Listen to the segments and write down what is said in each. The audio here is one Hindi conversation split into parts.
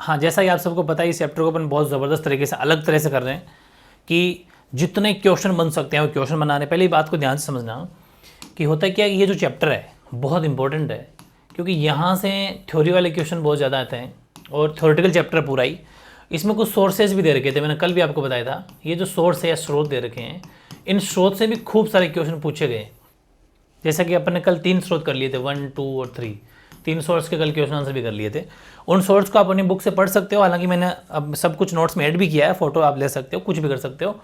हाँ, जैसा कि आप सबको पता है इस चैप्टर को अपन बहुत ज़बरदस्त तरीके से अलग तरह से कर रहे हैं कि जितने क्वेश्चन बन सकते हैं वो क्वेश्चन बना रहे हैं। पहली बात को ध्यान से समझना कि होता क्या है, ये जो चैप्टर है बहुत इंपॉर्टेंट है क्योंकि यहाँ से थ्योरी वाले क्वेश्चन बहुत ज़्यादा आते हैं और थ्योरेटिकल चैप्टर पूरा ही। इसमें कुछ सोर्सेज भी दे रखे थे, मैंने कल भी आपको बताया था। ये जो सोर्स है या स्रोत दे रखे हैं, इन स्रोत से भी खूब सारे क्वेश्चन पूछे गए। जैसा कि अपन ने कल 3 स्रोत कर लिए थे, 1, 2 और 3। 3 सोर्स के कल क्वेश्चन आंसर भी कर लिए थे। उन सोर्स को आप अपनी बुक से पढ़ सकते हो, हालांकि मैंने अब सब कुछ नोट्स में ऐड भी किया है, फोटो आप ले सकते हो, कुछ भी कर सकते हो,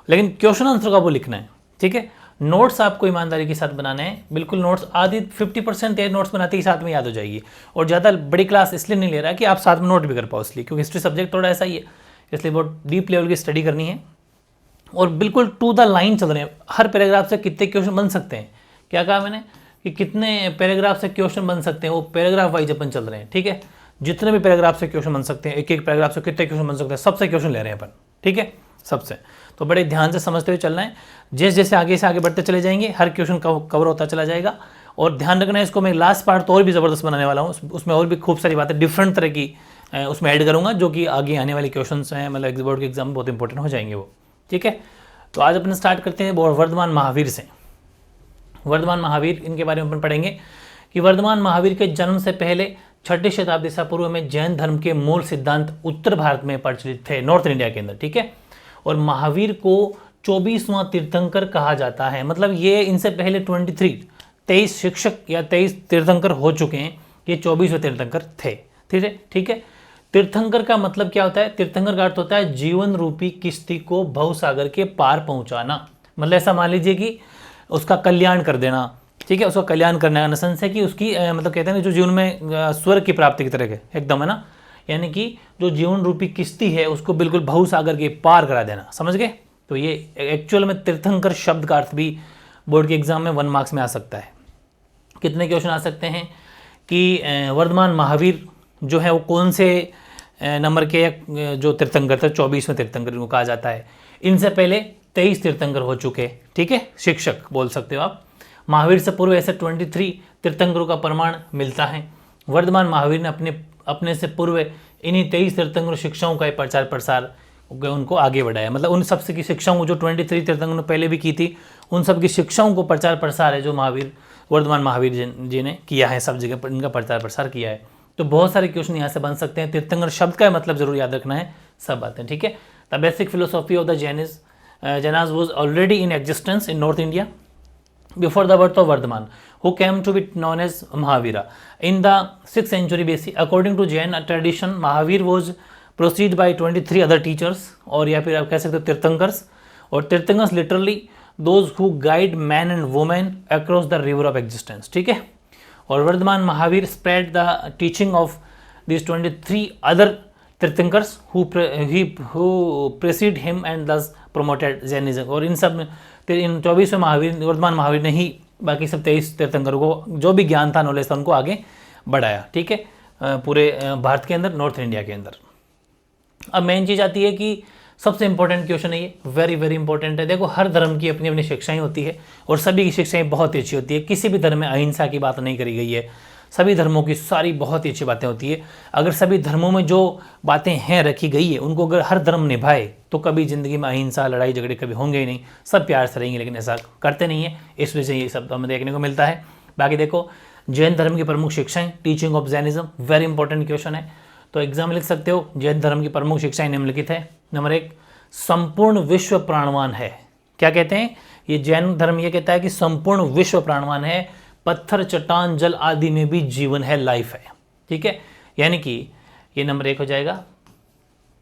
लेकिन क्वेश्चन आंसर का वो लिखना है। ठीक है, नोट्स आपको ईमानदारी के साथ बनाने हैं, बिल्कुल नोट्स आधी 50% तैयारी नोट्स बनाते ही साथ में याद हो जाएगी। और ज़्यादा बड़ी क्लास इसलिए नहीं ले रहा कि आप साथ में नोट भी कर पाओ, इसलिए क्योंकि हिस्ट्री सब्जेक्ट थोड़ा ऐसा ही है, इसलिए बहुत डीप लेवल की स्टडी करनी है और बिल्कुल टू द लाइन चल रहे हैं। हर पैराग्राफ से कितने क्वेश्चन बन सकते हैं, क्या कहा मैंने कि कितने पैराग्राफ से क्वेश्चन बन सकते हैं, वो पैराग्राफ वाइज अपन चल रहे हैं। ठीक है, जितने भी पैराग्राफ से क्वेश्चन बन सकते हैं, एक एक पैराग्राफ से कितने क्वेश्चन बन सकते हैं, सबसे क्वेश्चन ले रहे हैं अपन। ठीक है, सबसे। तो बड़े ध्यान से समझते हुए चलना है। जैसे जैसे आगे से आगे बढ़ते चले जाएंगे हर क्वेश्चन कवर होता चला जाएगा। और ध्यान रखना है, इसको मैं लास्ट पार्ट तो और भी ज़बरदस्त बनाने वाला हूँ, उसमें और भी खूब सारी बातें डिफरेंट तरह की उसमें ऐड करूँगा, जो कि आगे आने वाले क्वेश्चन हैं, मतलब बोर्ड के एग्जाम में बहुत इंपॉर्टेंट हो जाएंगे वो। ठीक है, तो आज अपन स्टार्ट करते हैं वर्धमान महावीर से। वर्धमान महावीर, इनके बारे में अपन पढ़ेंगे कि वर्धमान महावीर के जन्म से पहले 6ठी शताब्दी ईसा पूर्व में जैन धर्म के मूल सिद्धांत उत्तर भारत में प्रचलित थे, नॉर्थ इंडिया के अंदर। ठीक है, और महावीर को 24वां तीर्थंकर कहा जाता है। मतलब ये इनसे पहले 23 शिक्षक या 23 तीर्थंकर हो चुके हैं, ये 24वें तीर्थंकर थे। ठीक है, तीर्थंकर का मतलब क्या होता है? तीर्थंकर का अर्थ होता है जीवन रूपी किश्ती को भवसागर के पार पहुंचाना। मतलब ऐसा मान लीजिए कि उसका कल्याण कर देना। ठीक है, उसका कल्याण करने का सेंस है कि उसकी मतलब कहते हैं ना, जो जीवन में स्वर्ग की प्राप्ति की तरह के एकदम है ना, यानी कि जो जीवन रूपी किश्ती है उसको बिल्कुल भवसागर के पार करा देना। समझ गए? तो ये एक्चुअल में तीर्थंकर शब्द का अर्थ भी बोर्ड के एग्जाम में 1 मार्क्स में आ सकता है। कितने क्वेश्चन आ सकते हैं कि वर्धमान महावीर जो है वो कौन से नंबर के जो तीर्थंकर थे, 24वें तीर्थंकर इनको कहा जाता है। इनसे पहले 23 तीर्थंकर हो चुके। ठीक है, शिक्षक बोल सकते हो आप। महावीर से पूर्व ऐसे 23 तीर्थंकरों का प्रमाण मिलता है। वर्धमान महावीर ने अपने से पूर्व इन्हीं 23 तीर्थंकर शिक्षाओं का प्रचार प्रसार उनको आगे बढ़ाया। मतलब उन सब की शिक्षाओं जो 23 तीर्थंकर ने पहले भी की थी, उन सब की शिक्षाओं को प्रचार प्रसार है जो वर्धमान महावीर जी ने किया है, सब जगह इनका प्रचार प्रसार किया है। तो बहुत सारे क्वेश्चन यहाँ से बन सकते हैं। तीर्थंकर शब्द का मतलब जरूर याद रखना है, सब बातें। ठीक है, the basic philosophy of the Jainas was already in existence in North India before the birth of Vardhaman, who came to be known as Mahavira. In the 6th century BC, according to Jain tradition, Mahavir was preceded by 23 other teachers, और या फिर आप कह सकते हो तीर्थंकर्स। और tirthankaras literally those who guide man and woman across the river of existence. ठीक है, और Varthaman Mahavir spread the teaching of these 23 other tirthankaras who preceded him and thus promoted Jainism. और इन 24वें वर्धमान महावीर ने ही बाकी सब 23 तीर्थंकरों को जो भी ज्ञान था, नॉलेज था, उनको आगे बढ़ाया। ठीक है, पूरे भारत के अंदर, नॉर्थ इंडिया के अंदर। अब मेन चीज़ आती है कि सबसे इंपॉर्टेंट क्वेश्चन है ये, वेरी वेरी इंपॉर्टेंट है। देखो, हर धर्म की अपनी अपनी शिक्षाएं होती है और सभी की शिक्षाएं बहुत ही अच्छी होती है। किसी भी धर्म में अहिंसा की बात नहीं करी गई है। सभी धर्मों की सारी बहुत ही अच्छी बातें होती है। अगर सभी धर्मों में जो बातें हैं रखी गई है, उनको अगर हर धर्म निभाए तो कभी ज़िंदगी में अहिंसा, लड़ाई झगड़े कभी होंगे ही नहीं, सब प्यार से रहेंगे। लेकिन ऐसा करते नहीं है, इस वजह से ये सब हमें देखने को मिलता है। बाकी देखो, जैन धर्म की प्रमुख शिक्षाएं, teaching of Jainism, very important question है। तो एग्जाम में लिख सकते हो, जैन धर्म की प्रमुख शिक्षाएं निम्नलिखित है। नंबर 1, संपूर्ण विश्व प्राणवान है। क्या कहते हैं? ये जैन धर्म ये कहता है कि संपूर्ण विश्व प्राणवान है, पत्थर, चट्टान, जल आदि में भी जीवन है, लाइफ है। ठीक है, यानी कि ये नंबर 1 हो जाएगा।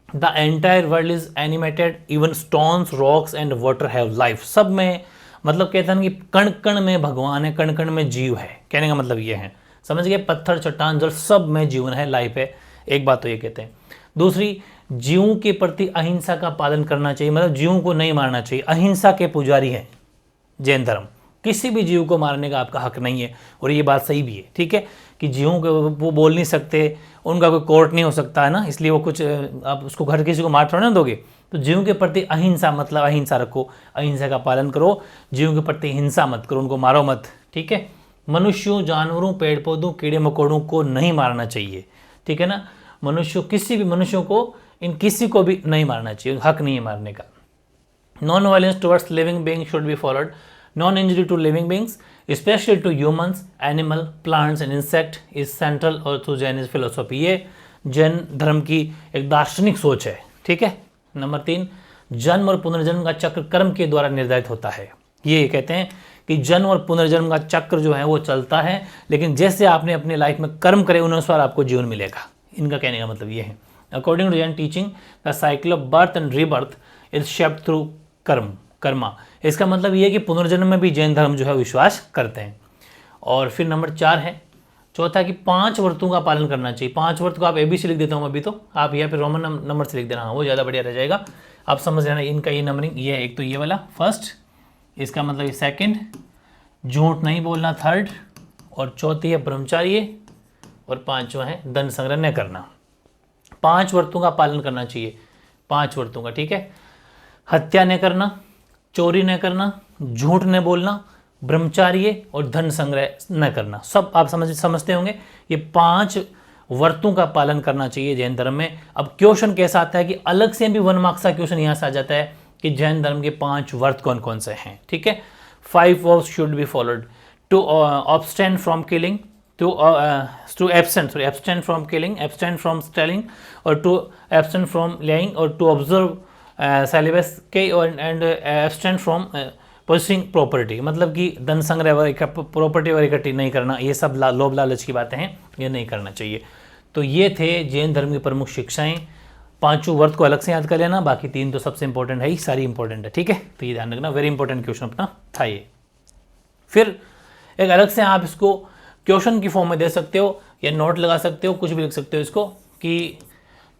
The entire world is animated, even stones, rocks and water have life. सब में मतलब कहते हैं कि कण कण में भगवान है, कण कण में जीव है। कहने का मतलब ये है, समझ गए? पत्थर, चट्टान, जल, सब में जीवन है, लाइफ है। एक बात तो ये कहते हैं। दूसरी, जीवों के प्रति अहिंसा का पालन करना चाहिए, मतलब जीवों को नहीं मारना चाहिए। अहिंसा के पुजारी हैं जैन धर्म, किसी भी जीव को मारने का आपका हक नहीं है। और ये बात सही भी है। ठीक है, कि जीवों को वो बोल नहीं सकते, उनका कोई कोर्ट नहीं हो सकता है ना, इसलिए वो कुछ आप उसको घर किसी को मार थोड़ा ना दोगे। तो जीवों के प्रति अहिंसा मतलब अहिंसा रखो, अहिंसा का पालन करो, जीवों के प्रति हिंसा मत करो, उनको मारो मत। ठीक है, मनुष्यों, जानवरों, पेड़ पौधों, कीड़े मकोड़ों को नहीं मारना चाहिए। ठीक है ना, किसी भी मनुष्यों को किसी को भी नहीं मारना चाहिए, हक नहीं है मारने का। Non violence towards living being should be followed, non injury to living beings specially to humans, animal, plants and insect is central और थ्रू जैन फिलोसॉफी। ये जैन धर्म की एक दार्शनिक सोच है, ठीक है। नंबर 3, जन्म और पुनर्जन्म का चक्र कर्म के द्वारा निर्धारित होता है। ये कहते हैं कि जन्म और पुनर्जन्म का चक्र जो है वो चलता है, लेकिन जैसे आपने अपने लाइफ में कर्म करे उन अनुसार आपको जीवन मिलेगा। इनका कहने का मतलब ये है, according to Jain teaching the cycle of birth and rebirth is shaped through karma. इसका मतलब ये है कि पुनर्जन्म में भी जैन धर्म जो है विश्वास करते हैं। और फिर नंबर 4 है, चौथा कि 5 व्रतों का पालन करना चाहिए। 5 व्रत को आप ABC लिख देता हूँ अभी, तो आप यहाँ पे रोमन नंबर से लिख देना, हाँ वो ज़्यादा बढ़िया रह जाएगा। आप समझ लेना इनका ये नंबरिंग, ये एक तो ये वाला फर्स्ट, इसका मतलब ये सेकंड, झूठ नहीं बोलना थर्ड, और चौथी है ब्रह्मचार्य, और 5वां है धन संग्रह न करना। 5 व्रतों का पालन करना चाहिए, 5 व्रतों का, ठीक है। हत्या न करना, चोरी न करना, झूठ न बोलना, ब्रह्मचार्य और धन संग्रह न करना, सब आप समझते होंगे। ये 5 व्रतों का पालन करना चाहिए जैन धर्म में। अब क्वेश्चन कैसा आता है कि अलग से भी 1 मार्क्स का क्वेश्चन यहाँ से आ जाता है कि जैन धर्म के 5 व्रत कौन कौन से हैं, ठीक है। 5 vows should be followed, to abstain from killing, to abstain from killing, abstain from stealing, और to abstain from lying, और to observe celibacy and abstain from possessing property। मतलब कि धन संग्रह वगैरह, प्रॉपर्टी वगैरह इकट्ठी नहीं करना, ये सब लोभ लालच की बातें हैं, ये नहीं करना चाहिए। तो ये थे जैन धर्म की प्रमुख शिक्षाएं। 5 व्रत को अलग से याद कर लेना, बाकी 3 तो सबसे इंपॉर्टेंट है ही, सारी इंपॉर्टेंट है, ठीक है। तो ये ध्यान रखना, वेरी इंपॉर्टेंट क्वेश्चन अपना था ये। फिर एक अलग से आप इसको क्वेश्चन की फॉर्म में दे सकते हो या नोट लगा सकते हो, कुछ भी लिख सकते हो इसको, कि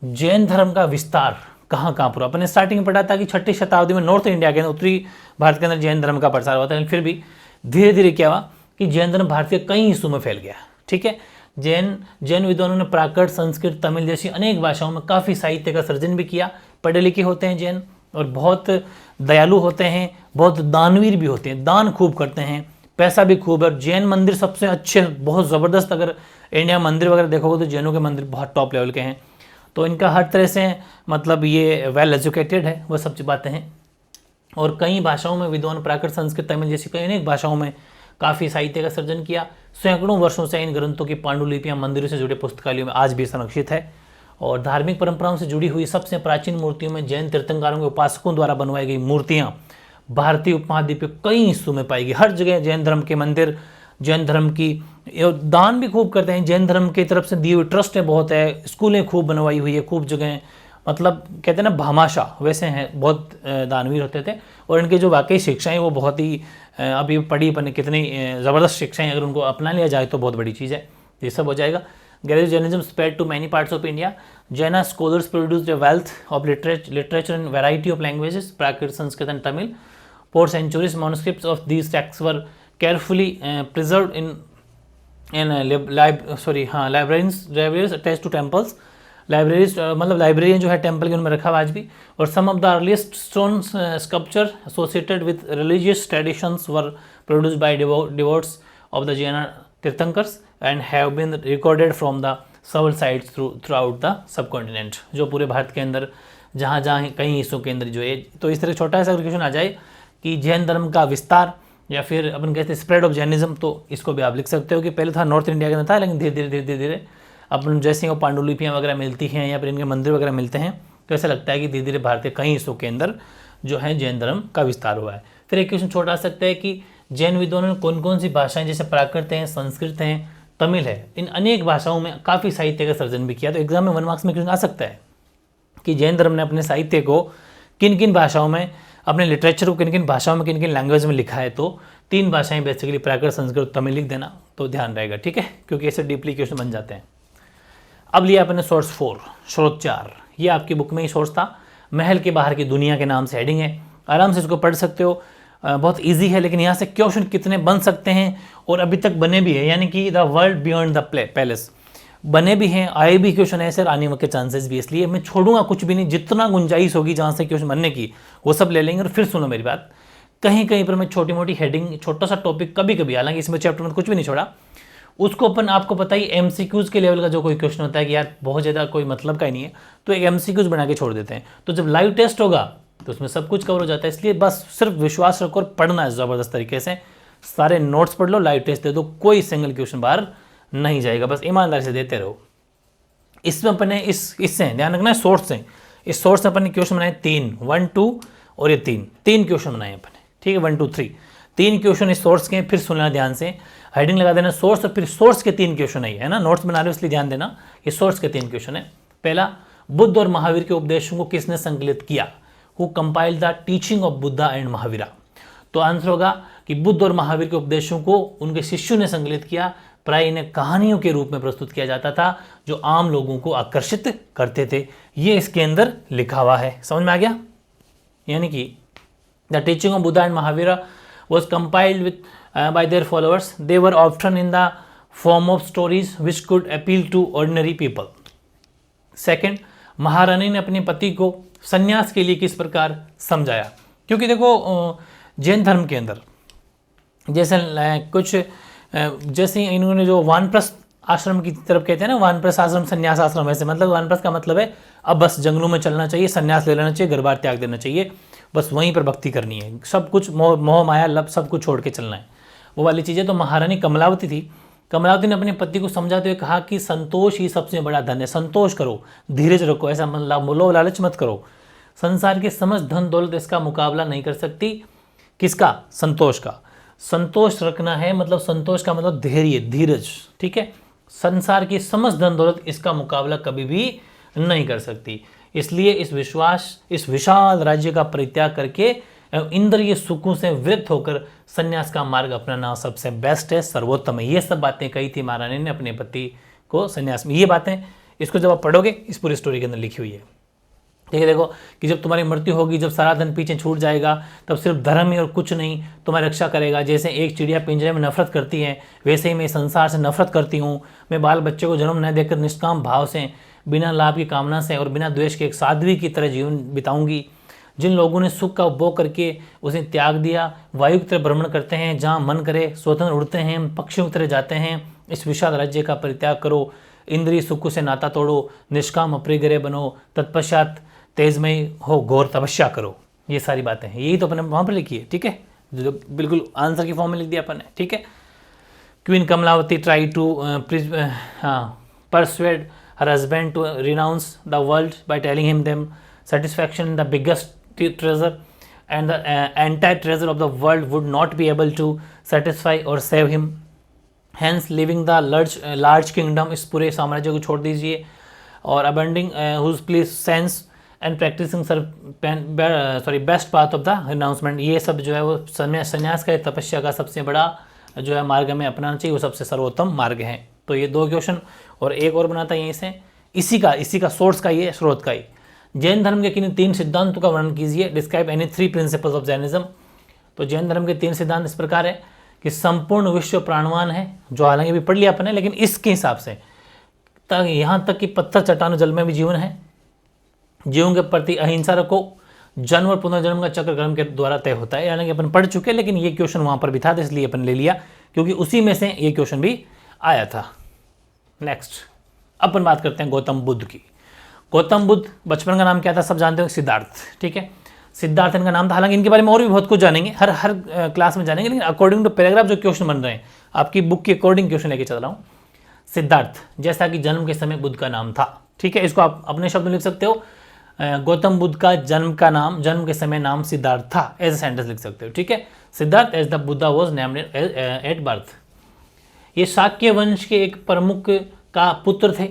जैन धर्म का विस्तार कहाँ कहाँ पूरा। अपने स्टार्टिंग में पढ़ा था कि 6ठी शताब्दी में नॉर्थ इंडिया के उत्तरी भारत के अंदर जैन धर्म का प्रसार हुआ था, लेकिन फिर भी धीरे धीरे क्या हुआ कि जैन धर्म भारत के कई हिस्सों में फैल गया, ठीक है। जैन विद्वानों ने प्राकृत, संस्कृत, तमिल जैसी अनेक भाषाओं में काफ़ी साहित्य का सर्जन भी किया। पढ़े लिखे होते हैं जैन, और बहुत दयालु होते हैं, बहुत दानवीर भी होते हैं, दान खूब करते हैं, पैसा भी खूब है। और जैन मंदिर सबसे अच्छे, बहुत ज़बरदस्त, अगर इंडिया मंदिर वगैरह देखोगे तो जैनों के मंदिर बहुत टॉप लेवल के हैं। तो इनका हर तरह से मतलब ये वेल एजुकेटेड है, वो सब बातें हैं। और कई भाषाओं में विद्वान, प्राकृत, संस्कृत, तमिल जैसी कई अनेक भाषाओं में काफ़ी साहित्य का सर्जन किया। सैकड़ों वर्षों से इन ग्रंथों की पांडुलिपियाँ मंदिरों से जुड़े पुस्तकालयों में आज भी संरक्षित है। और धार्मिक परंपराओं से जुड़ी हुई सबसे प्राचीन मूर्तियों में जैन तीर्थंकरों के उपासकों द्वारा बनवाई गई मूर्तियाँ भारतीय उपमहाद्वीप के कई हिस्सों में पाई गई। हर जगह जैन धर्म के मंदिर, जैन धर्म की दान भी खूब करते हैं, जैन धर्म की तरफ से दिए हुए ट्रस्ट है बहुत है, स्कूलें खूब बनवाई हुई है, खूब जगह, मतलब कहते हैं ना भामाशाह वैसे हैं, बहुत दानवीर होते थे। और इनके जो वाकई शिक्षाएं वो बहुत ही अभी पढ़ी पढ़ी कितनी ज़बरदस्त शिक्षाएं, अगर उनको अपना लिया जाए तो बहुत बड़ी चीज़ है। ये सब हो जाएगा। Jainism spread to many parts of India, Jain scholars produced a wealth of literature in variety of languages, Prakrit, Sanskrit and Tamil. For centuries, manuscripts of these texts were carefully preserved in libraries attached to temples. Libraries मतलब लाइब्रेरियन जो है टेम्पल के उनमें रखा हुआ आज भी। और some of the earliest stone sculpture associated with religious traditions were produced by devotees of the Jaina Tirthankars and have been recorded from the several sites throughout the subcontinent। जो पूरे भारत के अंदर जहाँ जहाँ कई हिस्सों के अंदर जो है, तो इस तरह छोटा सा क्वेश्चन आ जाए कि जैन धर्म का विस्तार या फिर अपन कहते हैं स्प्रेड ऑफ जैनिज्म, तो इसको भी आप लिख सकते हो कि पहले था नॉर्थ इंडिया के अंदर था, लेकिन धीरे धीरे अपन जैसे वो पांडुलिपियाँ वगैरह मिलती हैं या फिर इनके मंदिर वगैरह मिलते हैं, तो ऐसा लगता है कि धीरे धीरे भारत के कई हिस्सों के अंदर जो है जैन धर्म का विस्तार हुआ है। फिर एक क्वेश्चन छोटा आ सकता है कि जैन विद्वानों ने कौन कौन सी भाषाएं, जैसे प्राकृत हैं, संस्कृत हैं, तमिल है, इन अनेक भाषाओं में काफ़ी साहित्य का सर्जन भी किया। तो एग्जाम में 1 मार्क्स में क्वेश्चन आ सकता है कि जैन धर्म ने अपने साहित्य को किन किन भाषाओं में, अपने लिटरेचर को किन किन भाषाओं में, किन किन लैंग्वेज में लिखा है। तो 3 भाषाएं बेसिकली, प्राकृत, संस्कृत, तमिल लिख देना तो ध्यान रहेगा, ठीक है, क्योंकि ऐसे डीपली क्वेश्चन बन जाते हैं। अब लिया अपने सोर्स 4, स्रोत 4, ये आपकी बुक में ही सोर्स था, महल के बाहर की दुनिया के नाम से हेडिंग है, आराम से इसको पढ़ सकते हो, बहुत ईजी है। लेकिन यहाँ से क्वेश्चन कितने बन सकते हैं और अभी तक बने भी है, यानी कि the world beyond the palace बने भी हैं, आए भी क्वेश्चन है सर, आने के चांसेस भी, इसलिए मैं छोड़ूंगा कुछ भी नहीं, जितना गुंजाइश होगी जहाँ से क्वेश्चन बनने की वो सब ले लेंगे। और फिर सुनो मेरी बात, कहीं कहीं पर मैं छोटी मोटी हेडिंग, छोटा सा टॉपिक कभी कभी, हालांकि इसमें चैप्टर में कुछ भी नहीं छोड़ा, उसको अपन, आपको पता ही एमसीक्यूज के लेवल का जो कोई क्वेश्चन होता है कि यार बहुत ज़्यादा कोई मतलब का ही नहीं है, तो एक एमसीक्यूज बना के छोड़ देते हैं। तो जब लाइव टेस्ट होगा तो उसमें सब कुछ कवर हो जाता है। इसलिए बस सिर्फ विश्वास रखो और पढ़ना है ज़बरदस्त तरीके से, सारे नोट्स पढ़ लो, लाइव टेस्ट दे दो, कोई सिंगल क्वेश्चन बाहर नहीं जाएगा, बस ईमानदारी से देते रहो। इसमें अपन ने इससे ध्यान रखना है, सोर्स से, इस सोर्स से अपन ने क्वेश्चन बनाए 3, 1, 2 और ये 3 क्वेश्चन बनाए अपन ने, ठीक है, 1, 2, 3 3 क्वेश्चन इस सोर्स के। फिर सुनना ध्यान से, हेडिंग लगा देना सोर्स, और फिर सोर्स के 3 क्वेश्चन है ना, नोट्स बना रहे हो इसलिए ध्यान देना, ये सोर्स के 3 क्वेश्चन है। पहला, बुद्ध और महावीर के उपदेशों को किसने संकलित किया? Who compiled the teaching of Buddha and Mahavira? तो आंसर होगा कि बुद्ध और महावीर के उपदेशों को उनके शिष्यों ने संकलित किया। प्राय इन्हें कहानियों के रूप में प्रस्तुत किया जाता था जो आम लोगों को आकर्षित करते थे। ये इसके अंदर लिखा हुआ है, समझ में आ गया? यानी कि the teaching of Buddha and Mahavira was compiled with by their followers. They were often in the form of stories which could appeal to ordinary people. Second, महारानी ने अपने पति को संन्यास के लिए किस प्रकार समझाया? क्योंकि देखो जैन धर्म के अंदर जैसे कुछ जैसे इन्होंने जो वानप्रस्थ आश्रम की तरफ कहते हैं ना, वानप्रस्थ आश्रम संन्यास आश्रम, ऐसे मतलब वानप्रस्थ का मतलब है अब बस जंगलों में चलना चाहिए, संन्यास ले लेना चाहिए, घर बार त्याग देना चाहिए, बस वहीं पर भक्ति करनी है, सब कुछ मोह माया लब सब कुछ छोड़ के चलना है, वो वाली चीज़ें। तो महारानी कमलावती थी, कमलावती ने अपने पति को समझाते हुए कहा कि संतोष ही सबसे बड़ा धन है, संतोष करो, धीरज रखो, ऐसा लोभ लालच मत करो, संसार के समस्त धन दौलत इसका मुकाबला नहीं कर सकती। किसका? संतोष का। संतोष रखना है, मतलब संतोष का मतलब धैर्य, धीरज, ठीक है। संसार की समस्त धन दौलत इसका मुकाबला कभी भी नहीं कर सकती। इसलिए इस विशाल राज्य का परित्याग करके इंद्रिय सुखों से वृत्त होकर संन्यास का मार्ग अपनाना सबसे बेस्ट है, सर्वोत्तम है। ये सब बातें कही थी महारानी ने अपने पति को संन्यास में। ये बातें इसको जब आप पढ़ोगे इस पूरी स्टोरी के अंदर लिखी हुई है, ठीक है। देखो कि जब तुम्हारी मृत्यु होगी, जब सारा धन पीछे छूट जाएगा, तब सिर्फ धर्म ही और कुछ नहीं तुम्हारी रक्षा करेगा। जैसे एक चिड़िया पिंजरे में नफरत करती है, वैसे ही मैं संसार से नफरत करती हूँ। मैं बाल बच्चे को जन्म न देकर निष्काम भाव से, बिना लाभ की कामना से और बिना द्वेष के एक साध्वी की तरह जीवन बिताऊंगी। जिन लोगों ने सुख का उपभोग करके उसे त्याग दिया, वायु की तरह भ्रमण करते हैं, जहाँ मन करे स्वतंत्र उड़ते हैं, पक्षियों की तरह जाते हैं। इस विशाल राज्य का परित्याग करो, इंद्रिय सुखों से नाता तोड़ो, निष्काम अपरिग्रह बनो, तत्पश्चात तेजमय हो, घोर तपस्या करो। ये सारी बातें हैं, यही तो अपने वहाँ पर लिखी है, ठीक है, जो बिल्कुल आंसर की फॉर्म में लिख दिया अपन ने, ठीक है। Queen Kamalavati try to persuade her husband to renounce the world by telling him them satisfaction the biggest treasure and the entire treasure of the world would not be able to satisfy or save him, hence leaving the large kingdom, इस पूरे साम्राज्य को छोड़ दीजिए, और abandoning whose please sense and practicing best path of the renouncement। ये सब जो है वो संन्यास का, तपस्या का सबसे बड़ा जो है मार्ग हमें अपनाना चाहिए, वो सबसे सर्वोत्तम मार्ग है। तो ये 2 क्वेश्चन और एक और बनाता है यहीं से, इसी का सोर्स का, ये स्रोत का ही। जैन धर्म के किन 3 सिद्धांतों का वर्णन कीजिए, describe any 3 principles of Jainism. तो जैन धर्म के 3 सिद्धांत इस प्रकार है कि संपूर्ण विश्व प्राणवान है, जो हालांकि भी पढ़ लिया अपन ने, लेकिन इसके हिसाब से यहाँ तक कि पत्थर चट्टान जल में भी जीवन है। जीवों के प्रति अहिंसा रखो, जन्म और पुनर्जन्म का चक्र कर्म के द्वारा तय होता है, यानी कि अपन पढ़ चुके, लेकिन ये क्वेश्चन वहाँ पर भी था, इसलिए अपन ले लिया, क्योंकि उसी में से ये क्वेश्चन भी आया था। नेक्स्ट अपन बात करते हैं गौतम बुद्ध की। गौतम बुद्ध बचपन का नाम क्या था? सब जानते हो, सिद्धार्थ, ठीक है। सिद्धार्थ इनका नाम था। हालांकि इनके बारे में और भी बहुत कुछ जानेंगे, हर क्लास में जानेंगे, लेकिन अकॉर्डिंग टू पैराग्राफ जो क्वेश्चन बन रहे हैं, आपकी बुक के अकॉर्डिंग क्वेश्चन लेके चल रहा हूँ। सिद्धार्थ, जैसा कि जन्म के समय बुद्ध का नाम था, ठीक है, इसको आप अपने शब्द में लिख सकते हो। गौतम बुद्ध का जन्म के समय नाम सिद्धार्थ था, एज ए सेंटेंस लिख सकते हो, ठीक है। Siddhartha as the Buddha was named at birth. ये शाक्य वंश के एक प्रमुख का पुत्र थे।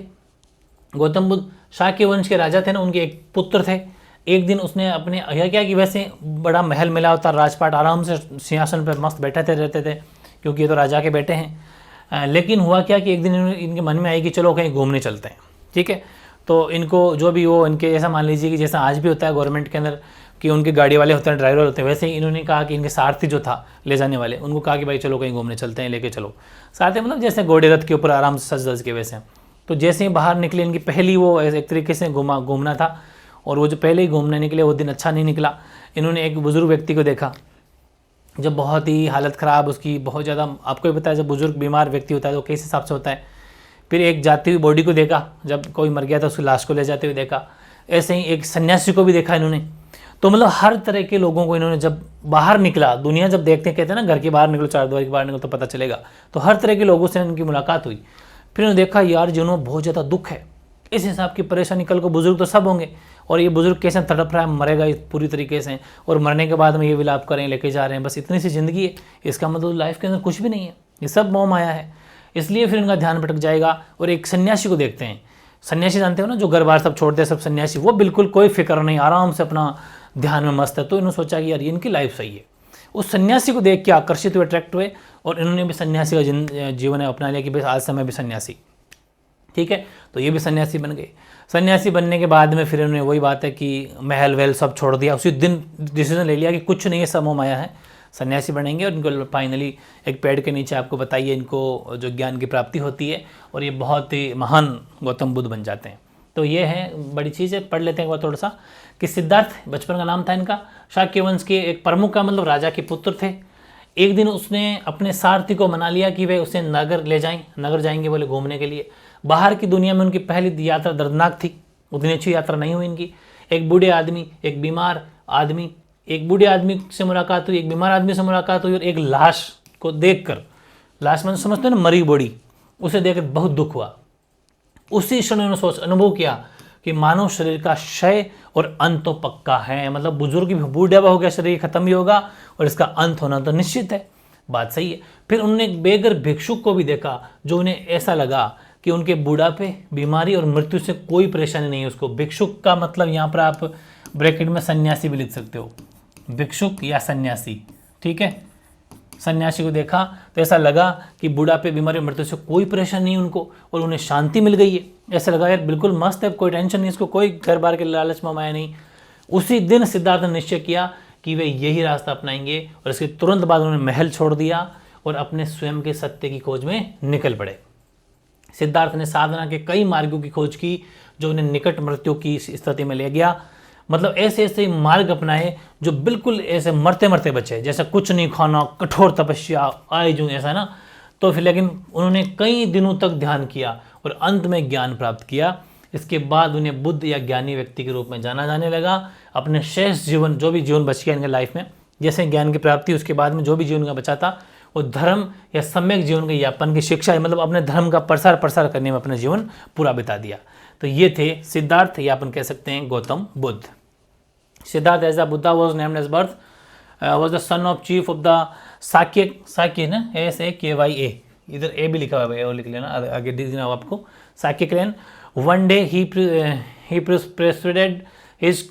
गौतम बुद्ध शाक्य वंश के राजा थे ना, उनके एक पुत्र थे। एक दिन उसने अपने यह क्या कि वैसे बड़ा महल मिला होता, राजपाट आराम से सिंहासन पर मस्त बैठे रहते थे, क्योंकि ये तो राजा के बेटे हैं। लेकिन हुआ क्या कि एक दिन इनके मन में आई कि चलो कहीं घूमने चलते हैं, ठीक है। तो इनको जो भी वो इनके ऐसा मान लीजिए कि जैसा आज भी होता है गवर्नमेंट के अंदर कि उनके गाड़ी वाले होते हैं, ड्राइवर होते हैं, वैसे ही इन्होंने कहा कि इनके सारथी जो था ले जाने वाले, उनको कहा कि भाई चलो कहीं घूमने चलते हैं, लेके चलो। सारथी मतलब जैसे घोड़े रथ के ऊपर आराम से सज धज के वैसे। तो जैसे ही बाहर निकले, इनकी पहली वो एक तरीके से घूमना था, और वो जो पहले ही घूमने निकले वो दिन अच्छा नहीं निकला। इन्होंने एक बुजुर्ग व्यक्ति को देखा जब बहुत ही हालत ख़राब उसकी, बहुत ज़्यादा, आपको भी पता है जब बुजुर्ग बीमार व्यक्ति होता है तो किस हिसाब से होता है। फिर एक जाती हुई बॉडी को देखा, जब कोई मर गया था उसकी लाश को ले जाते हुए देखा। ऐसे ही एक सन्यासी को भी देखा इन्होंने। तो मतलब हर तरह के लोगों को इन्होंने, जब बाहर निकला, दुनिया जब देखते हैं, कहते हैं ना घर के बाहर निकलो, चार द्वार के बाहर निकलो तो पता चलेगा, तो हर तरह के लोगों से इनकी मुलाकात हुई। फिर उन्होंने देखा यार जीवन में बहुत ज़्यादा दुख है, इस हिसाब की परेशानी, कल को बुजुर्ग तो सब होंगे, और ये बुजुर्ग कैसे तड़प रहा है, मरेगा इस पूरी तरीके से, और मरने के बाद में ये विलाप करें, लेके जा रहे हैं, बस इतनी सी ज़िंदगी है, इसका मतलब लाइफ के अंदर कुछ भी नहीं है, ये सब मोह माया है। इसलिए फिर इनका ध्यान भटक जाएगा और एक सन्यासी को देखते हैं। सन्यासी जानते हो ना, जो घर बार सब छोड़ते हैं, सब सन्यासी, वो बिल्कुल कोई फिक्र नहीं, आराम से अपना ध्यान में मस्त है। तो इन्होंने सोचा कि यार ये इनकी लाइफ सही है। उस सन्यासी को देख के आकर्षित हुए, अट्रैक्ट हुए, और इन्होंने भी सन्यासी का जीवन अपना लिया कि भाई आज से मैं भी सन्यासी, ठीक है। तो ये भी सन्यासी बन गए। सन्यासी बनने के बाद में फिर इन्होंने वही बात है कि महल वहल सब छोड़ दिया, उसी दिन डिसीजन ले लिया कि कुछ नहीं है, सब मोह माया है, सन्यासी बनेंगे। और इनको फाइनली एक पेड़ के नीचे, आपको बताइए, इनको जो ज्ञान की प्राप्ति होती है और ये बहुत ही महान गौतम बुद्ध बन जाते हैं। तो ये है बड़ी चीज़ है। पढ़ लेते हैं एक बार थोड़ा सा कि सिद्धार्थ बचपन का नाम था इनका, शाक्य वंश के एक प्रमुख का मतलब राजा के पुत्र थे। एक दिन उसने अपने सारथी को मना लिया कि वे उसे नगर ले जाएं, नगर जाएंगे बोले घूमने के लिए। बाहर की दुनिया में उनकी पहली यात्रा दर्दनाक थी, उतनी अच्छी यात्रा नहीं हुई इनकी। एक बूढ़े आदमी, एक बीमार आदमी, एक बूढ़े आदमी से मुलाकात हुई, एक बीमार आदमी से मुलाकात हुई, और एक लाश को देखकर, लाश मतलब समझते हैं ना, मरी बॉडी, उसे देखकर बहुत दुख हुआ। उसी क्षण उन्होंने अनुभव किया कि मानव शरीर का क्षय और अंत तो पक्का है। मतलब बुजुर्ग भी, बूढ़ा हो गया, शरीर खत्म ही होगा और इसका अंत होना तो निश्चित है। बात सही है। फिर उन्होंने एक बेघर भिक्षुक को भी देखा, जो उन्हें ऐसा लगा कि उनके बुढ़ापे, बीमारी और मृत्यु से कोई परेशानी नहीं है उसको। भिक्षुक का मतलब यहाँ पर आप ब्रैकेट में सन्यासी भी लिख सकते हो, भिक्षुक या सन्यासी, ठीक है। सन्यासी को देखा तो ऐसा लगा कि बुढ़ापे, बीमारी, मृत्यु से कोई परेशानी नहीं उनको, और उन्हें शांति मिल गई है। ऐसा लगा यार बिल्कुल मस्त है, कोई टेंशन नहीं, इसको कोई घर बार के लालच में माया नहीं। उसी दिन सिद्धार्थ ने निश्चय किया कि वे यही रास्ता अपनाएंगे, और इसके तुरंत बाद उन्होंने महल छोड़ दिया और अपने स्वयं के सत्य की खोज में निकल पड़े। सिद्धार्थ ने साधना के कई मार्गों की खोज की जो उन्हें निकट मृत्यु की स्थिति में ले गया। मतलब ऐसे ऐसे मार्ग अपनाए जो बिल्कुल ऐसे मरते मरते बचे, जैसे कुछ नहीं खाना, कठोर तपस्या, आए जो ऐसा ना। तो फिर लेकिन उन्होंने कई दिनों तक ध्यान किया और अंत में ज्ञान प्राप्त किया। इसके बाद उन्हें बुद्ध या ज्ञानी व्यक्ति के रूप में जाना जाने लगा। अपने शेष जीवन, जो भी जीवन बच गया इनके लाइफ में, जैसे ज्ञान की प्राप्ति, उसके बाद में जो भी जीवन का बचा था, वो धर्म या सम्यक जीवन के यापन की शिक्षा है, मतलब अपने धर्म का प्रसार करने में अपना जीवन पूरा बिता दिया। तो ये थे सिद्धार्थ, या अपन कह सकते हैं Gautama Buddha. Siddhartha as a Buddha was named as birth was the son of chief of the Sakya ना, SAKYA, इधर ए भी लिखा हुआ है, वो लिख लेना, आगे दिख देना आपको। साक्य क्लैन। वन डे ही प्रेसिडेड हिज,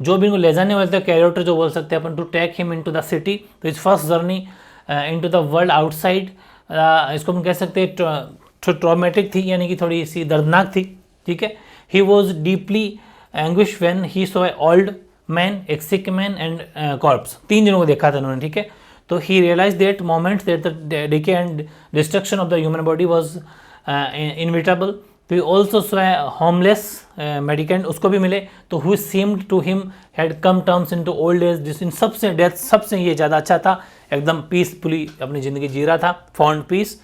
जो भी इनको ले जाने वाले थे, कैरेक्टर जो बोल सकते हैं अपन, to take him into the city. तो is first journey into the world outside, इसको हम कह सकते हैं ट्रॉमेटिक थी, यानी कि थोड़ी सी दर्दनाक थी, ठीक है। He was deeply anguish when he saw a old man, एक सिक मैन एंड कॉर्प्स। 3 जनों को देखा था उन्होंने, ठीक है। तो he realise that moment that the decay and destruction of the human body was inevitable. तो he also saw a homeless mendicant, उसको भी मिले। तो who seemed to him had come terms into old age, जिस इन सबसे डेथ सबसे ये ज़्यादा अच्छा था, एकदम पीसफुली अपनी ज़िंदगी जी रहा था, फाउंड पीस।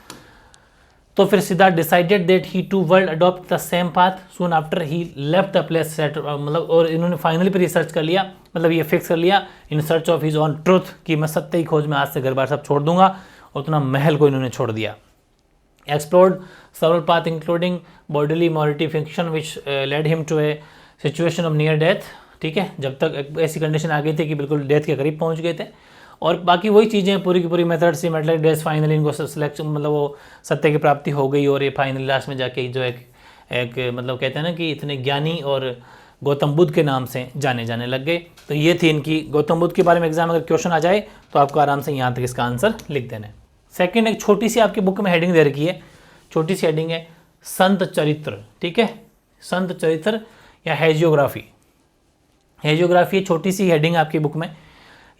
तो फिर Siddhartha decided that he to world adopt the same path soon after he left the place set, मतलब, और इन्होंने फाइनली पे रिसर्च कर लिया, मतलब ये फिक्स कर लिया in search of his on truth कि मैं सत्य की खोज में आज से घर बार सब छोड़ दूंगा, और उतना महल को इन्होंने छोड़ दिया। Explored several paths including bodily mortification which led him to a situation of near death, ठीक है, जब तक एक ऐसी कंडीशन आ गई थी कि बिल्कुल डेथ के करीब पहुंच गए थे। और बाकी वही चीज़ें पूरी की पूरी मेथड से मेटल डेथ, फाइनली इनको सिलेक्शन, मतलब वो सत्य की प्राप्ति हो गई, और ये फाइनली लास्ट में जाके जो एक मतलब कहते हैं ना कि इतने ज्ञानी और गौतम बुद्ध के नाम से जाने लग गए। तो ये थी इनकी गौतम बुद्ध के बारे में एग्जाम अगर क्वेश्चन आ जाए तो आपको आराम से यहाँ तक इसका आंसर लिख देना है। सेकेंड, एक छोटी सी आपकी बुक में हेडिंग दे रखी है, छोटी सी हेडिंग है संत चरित्र, ठीक है, संत चरित्र या हेजियोग्राफी। हेजियोग्राफी छोटी सी हेडिंग आपकी बुक में,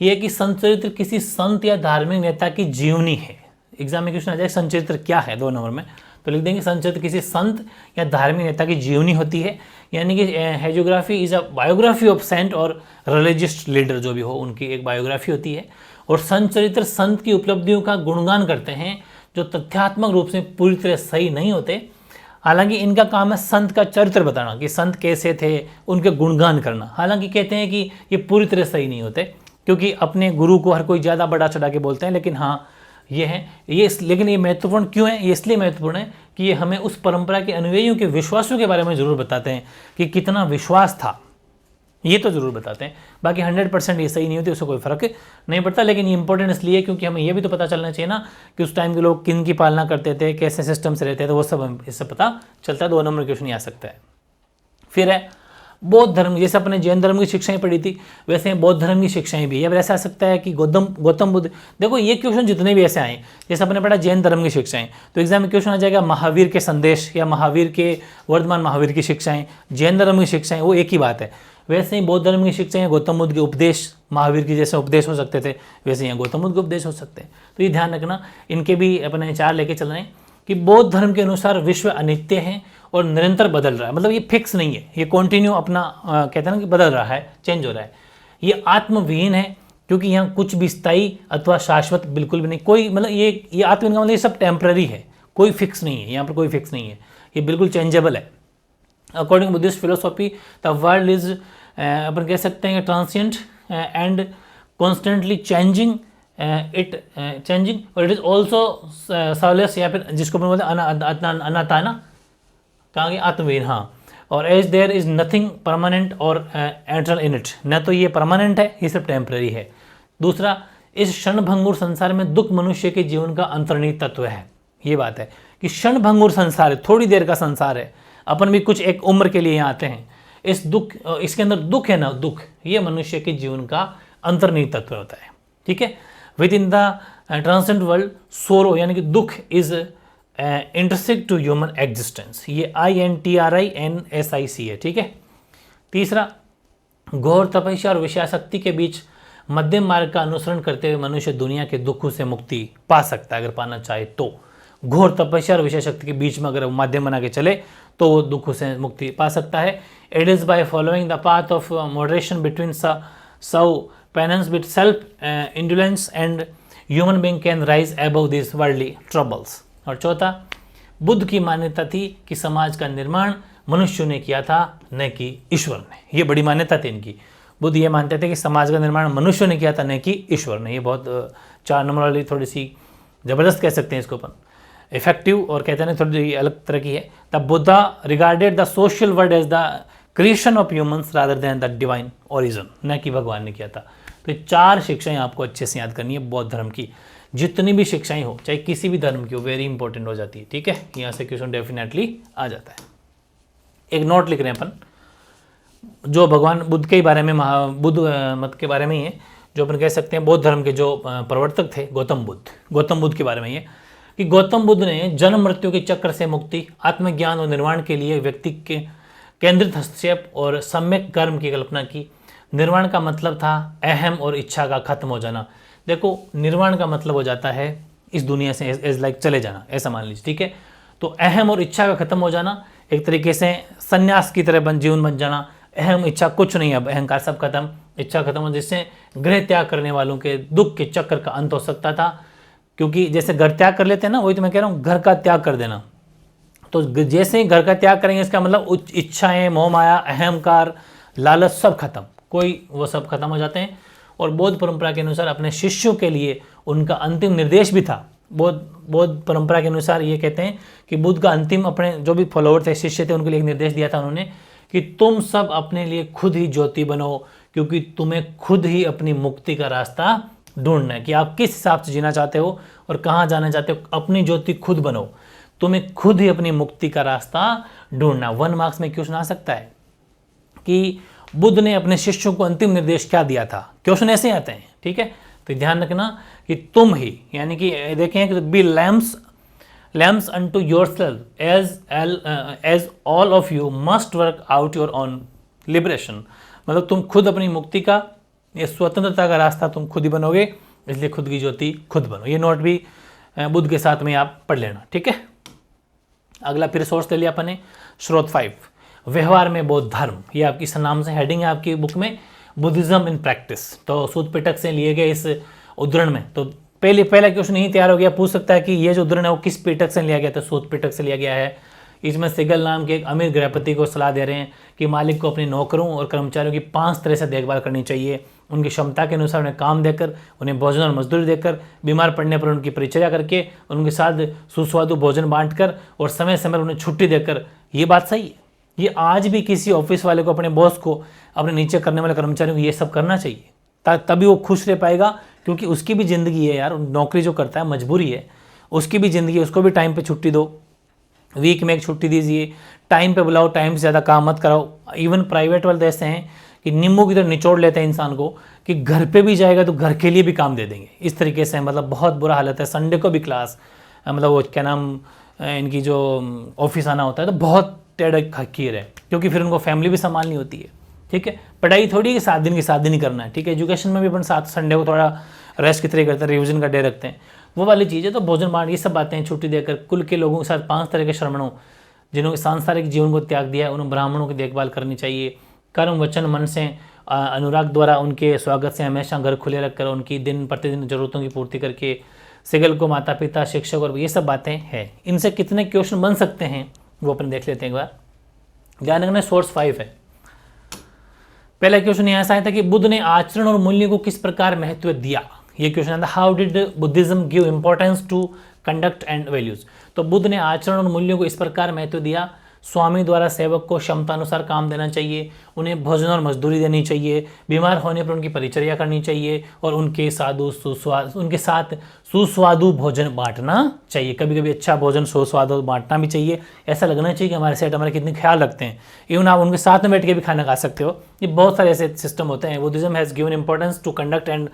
यह है कि संत चरित्र किसी संत या धार्मिक नेता की जीवनी है। एग्जाम में क्वेश्चन आ जाए संत चरित्र क्या है 2 नंबर में, तो लिख देंगे संत चरित्र किसी संत या धार्मिक नेता की जीवनी होती है, यानी कि hagiography is a biography of saint और रिलीजियस लीडर, जो भी हो उनकी एक बायोग्राफी होती है। और संत चरित्र संत की उपलब्धियों का गुणगान करते हैं जो तथ्यात्मक रूप से पूरी तरह सही नहीं होते। हालांकि इनका काम है संत का चरित्र बताना कि संत कैसे थे, उनके गुणगान करना। हालांकि कहते हैं कि ये पूरी तरह सही नहीं होते, क्योंकि अपने गुरु को हर कोई ज़्यादा बड़ा चढ़ा के बोलते हैं। लेकिन हाँ ये है, लेकिन ये महत्वपूर्ण क्यों है? ये इसलिए महत्वपूर्ण है कि ये हमें उस परंपरा के अनुयायियों के विश्वासों के बारे में ज़रूर बताते हैं कि कितना विश्वास था, ये तो ज़रूर बताते हैं। बाकी 100% ये सही नहीं होती, उससे कोई फ़र्क नहीं पड़ता। लेकिन ये इंपॉर्टेंट इसलिए क्योंकि हमें ये भी तो पता चलना चाहिए ना कि उस टाइम के लोग किन की पालना करते थे, कैसे सिस्टम से रहते थे, तो वो सब इससे पता चलता है। 2 नंबर क्वेश्चन आ सकता है। फिर है बौद्ध धर्म, जैसे अपने जैन धर्म की शिक्षाएं पढ़ी थी वैसे बौद्ध धर्म की शिक्षाएं भी। अब ऐसा आ सकता है कि गौतम बुद्ध, देखो ये क्वेश्चन जितने भी ऐसे आए, जैसे अपने पढ़ा जैन धर्म की शिक्षाएं, तो एग्जाम में क्वेश्चन आ जाएगा महावीर के संदेश या महावीर के वर्तमान महावीर की शिक्षाएं, जैन धर्म की शिक्षाएं, वो एक ही बात है। वैसे ही बौद्ध धर्म की शिक्षाएं गौतम बुद्ध के उपदेश, महावीर के जैसे उपदेश हो सकते थे, वैसे यहाँ गौतम बुद्ध के उपदेश हो सकते हैं। तो ये ध्यान रखना, इनके भी अपने 4 लेके चल रहे हैं कि बौद्ध धर्म के अनुसार विश्व अनित्य है और निरंतर बदल रहा है। मतलब ये फिक्स नहीं है, ये कॉन्टिन्यू अपना कहते हैं ना कि बदल रहा है, चेंज हो रहा है। ये आत्मविहीन है क्योंकि यहाँ कुछ भी स्थायी अथवा शाश्वत बिल्कुल भी नहीं, कोई मतलब ये आत्मविहीन का मतलब ये सब टेम्पररी है, कोई फिक्स नहीं है, यहाँ पर कोई फिक्स नहीं है, ये बिल्कुल चेंजेबल है। According Buddhist philosophy the world is अपन कह सकते हैं ट्रांसिएंट एंड कॉन्स्टेंटली चेंजिंग, और इट इज ऑल्सो सॉलेस, या फिर जिसको अपन बोलते हैं अनाताना, कहाँ गया आत्मवीर, हाँ। और as there is nothing permanent और एटर्नल इन इट, न तो ये परमानेंट है, ये सिर्फ टेम्पररी है। दूसरा, इस क्षणभंगुर संसार में दुख मनुष्य के जीवन का अंतर्निहित तत्व है। ये बात है कि क्षणभंगुर संसार है, थोड़ी देर का संसार है, अपन भी कुछ एक उम्र के लिए यहाँ आते हैं। इस दुख, इसके अंदर दुख है ना, दुख ये मनुष्य के जीवन का अंतर्निहित तत्व होता है। ठीक है, within the transcendent world sorrow यानी कि दुख is intersect to human existence, ये INTRINSIC है। ठीक है। तीसरा, घोर तपस्या और विषयासक्ति के बीच मध्यम मार्ग का अनुसरण करते हुए मनुष्य दुनिया के दुखों से मुक्ति पा सकता है, अगर पाना चाहे तो। घोर तपस्या और विषय शक्ति के बीच में अगर वो माध्यम बना के चले तो वो दुखों से मुक्ति पा सकता है। It is by following the path of moderation between severe penance with self indulgence and human being can rise above this worldly troubles. और चौथा, बुद्ध की मान्यता थी कि समाज का निर्माण मनुष्यों ने किया था, न कि ईश्वर ने। ये बड़ी मान्यता थी इनकी। बुद्ध ये मानते थे कि समाज का निर्माण मनुष्यों ने किया था, न कि ईश्वर ने। ये बहुत 4 नंबर वाली थोड़ी सी ज़बरदस्त कह सकते हैं इसको अपन, इफेक्टिव, और कहते हैं थोड़ी अलग तरह की है। The Buddha regarded the social world as the creation of humans rather than the divine origin, न कि भगवान ने किया था। तो ये 4 शिक्षाएं आपको अच्छे से याद करनी है बौद्ध धर्म की। जितनी भी शिक्षाएं हो, चाहे किसी भी धर्म की हो, वेरी इंपॉर्टेंट हो जाती है। ठीक है, यहाँ से क्वेश्चन डेफिनेटली आ जाता है। एक नोट लिख रहे हैं अपन, जो भगवान बुद्ध के बारे में, बुद्ध मत के बारे में ही है, जो अपन कह सकते हैं बौद्ध धर्म के जो प्रवर्तक थे गौतम बुद्ध के बारे में ये कि गौतम बुद्ध ने जन्म मृत्यु के चक्र से मुक्ति, आत्मज्ञान और निर्वाण के लिए व्यक्ति के केंद्रित हस्तक्षेप और सम्यक कर्म की कल्पना की। निर्वाण का मतलब था अहम और इच्छा का खत्म हो जाना। देखो, निर्वाण का मतलब हो जाता है इस दुनिया से एज लाइक चले जाना, ऐसा मान लीजिए। ठीक है, तो अहम और इच्छा का खत्म हो जाना, एक तरीके से संन्यास की तरह जीवन बन जाना। अहम इच्छा कुछ नहीं, अब अहंकार सब खत्म, इच्छा खत्म हो, जिससे गृह त्याग करने वालों के दुख के चक्कर का अंत हो सकता था। क्योंकि जैसे घर त्याग कर लेते हैं ना, वही तो मैं कह रहा हूँ, घर का त्याग कर देना। तो जैसे ही घर का त्याग करेंगे, इसका मतलब इच्छाएं, मोह माया, अहंकार, लालच सब खत्म, कोई वो सब खत्म हो जाते हैं। और बौद्ध परंपरा के अनुसार अपने शिष्यों के लिए उनका अंतिम निर्देश भी था। बौद्ध परंपरा के अनुसार ये कहते हैं कि बुद्ध का अंतिम, अपने जो भी फॉलोअर थे, शिष्य थे, उनके लिए एक निर्देश दिया था उन्होंने कि तुम सब अपने लिए खुद ही ज्योति बनो, क्योंकि तुम्हें खुद ही अपनी मुक्ति का रास्ता ढूंढना है कि आप किस हिसाब से जीना चाहते हो और कहाँ जाना चाहते हो। अपनी ज्योति खुद बनो, तुम्हें खुद ही अपनी मुक्ति का रास्ता ढूंढना। 1 मार्क्स में क्वेश्चन आ सकता है कि बुद्ध ने अपने शिष्यों को अंतिम निर्देश क्या दिया था। क्वेश्चन ऐसे आते हैं। ठीक है, तो ध्यान रखना कि तुम ही, यानी कि देखें कि be lamps unto yourself as all of you must work out your own liberation. मतलब तुम खुद अपनी मुक्ति का, ये स्वतंत्रता का रास्ता तुम खुद ही बनोगे, इसलिए खुद की ज्योति खुद बनो। ये नोट भी बुद्ध के साथ में आप पढ़ लेना। ठीक है, अगला फिर सोर्स ले लिया अपन ने, स्रोत 5, व्यवहार में बौद्ध धर्म। ये आपकी नाम से हेडिंग है आपकी बुक में, बुद्धिज्म इन प्रैक्टिस। तो सूत पिटक से लिए गए इस उद्धरण में। तो पहला क्वेश्चन यही तैयार हो गया, पूछ सकता है कि ये जो उद्धरण है वो किस पिटक से लिया गया, तो सूत पिटक से लिया गया है। इसमें सिगल नाम के एक अमीर गृहपति को सलाह दे रहे हैं कि मालिक को अपने नौकरों और कर्मचारियों की 5 तरह से देखभाल करनी चाहिए। उनकी क्षमता के अनुसार उन्हें काम देकर, उन्हें भोजन और मजदूरी देकर, बीमार पड़ने पर उनकी परिचर्या करके, उनके साथ सुस्वादु भोजन बांटकर और समय समय पर उन्हें छुट्टी देकर। ये बात सही है। ये आज भी किसी ऑफिस वाले को, अपने बॉस को, अपने नीचे करने वाले कर्मचारियों को ये सब करना चाहिए, तभी वो खुश रह पाएगा। क्योंकि उसकी भी ज़िंदगी है यार, नौकरी जो करता है मजबूरी है, उसकी भी ज़िंदगी है, उसको भी टाइम पे छुट्टी दो, वीक में एक छुट्टी दीजिए, टाइम पे बुलाओ, टाइम से ज़्यादा काम मत कराओ। इवन प्राइवेट वाले ऐसे हैं कि नींबू की तरह निचोड़ लेते हैं इंसान को, कि घर पे भी जाएगा तो घर के लिए भी काम दे देंगे, इस तरीके से। मतलब बहुत बुरा हालत है। संडे को भी क्लास, मतलब वो क्या नाम, इनकी जो ऑफिस आना होता है, तो बहुत टेढ़ खीर है, क्योंकि फिर उनको फैमिली भी संभालनी होती है। ठीक है, पढ़ाई थोड़ी कि 7 दिन के 7 दिन ही करना है। ठीक है, एजुकेशन में भी अपन 7 संडे को थोड़ा रेस्ट की तरह करते हैं, रिविजन का डे रखते हैं, वो वाली चीज़ है। तो भोजन बांट, ये सब बातें, छुट्टी देकर, कुल के लोगों के साथ 5 तरह के श्रमणों, जिन्होंने सांसारिक जीवन को त्याग दिया है, उन ब्राह्मणों की देखभाल करनी चाहिए। कर्म वचन मन से अनुराग द्वारा उनके स्वागत से हमेशा घर खुले रखकर उनकी दिन प्रतिदिन जरूरतों की पूर्ति करके, सिगल को माता पिता, शिक्षक और ये सब बातें हैं। इनसे कितने क्वेश्चन बन सकते हैं वो अपन देख लेते हैं एक बार। ध्यान रखना, सोर्स 5 है। पहला क्वेश्चन यहाँ से आया था कि बुद्ध ने आचरण और मूल्य को किस प्रकार महत्व दिया। ये क्वेश्चन आता है, how did Buddhism give importance to conduct and values. तो बुद्ध ने आचरण और मूल्यों को इस प्रकार महत्व दिया, स्वामी द्वारा सेवक को क्षमता अनुसार काम देना चाहिए, उन्हें भोजन और मजदूरी देनी चाहिए, बीमार होने पर उनकी परिचर्या करनी चाहिए और उनके साथ सुस्वादु भोजन बांटना चाहिए। कभी कभी अच्छा भोजन सुस्वादु बांटना भी चाहिए। ऐसा लगना चाहिए कि हमारे सेठ हमारे कितने ख्याल रखते हैं। इवन आप उनके साथ में बैठ के भी खाना खा सकते हो। ये बहुत सारे ऐसे सिस्टम होते हैं। Buddhism has given importance to conduct and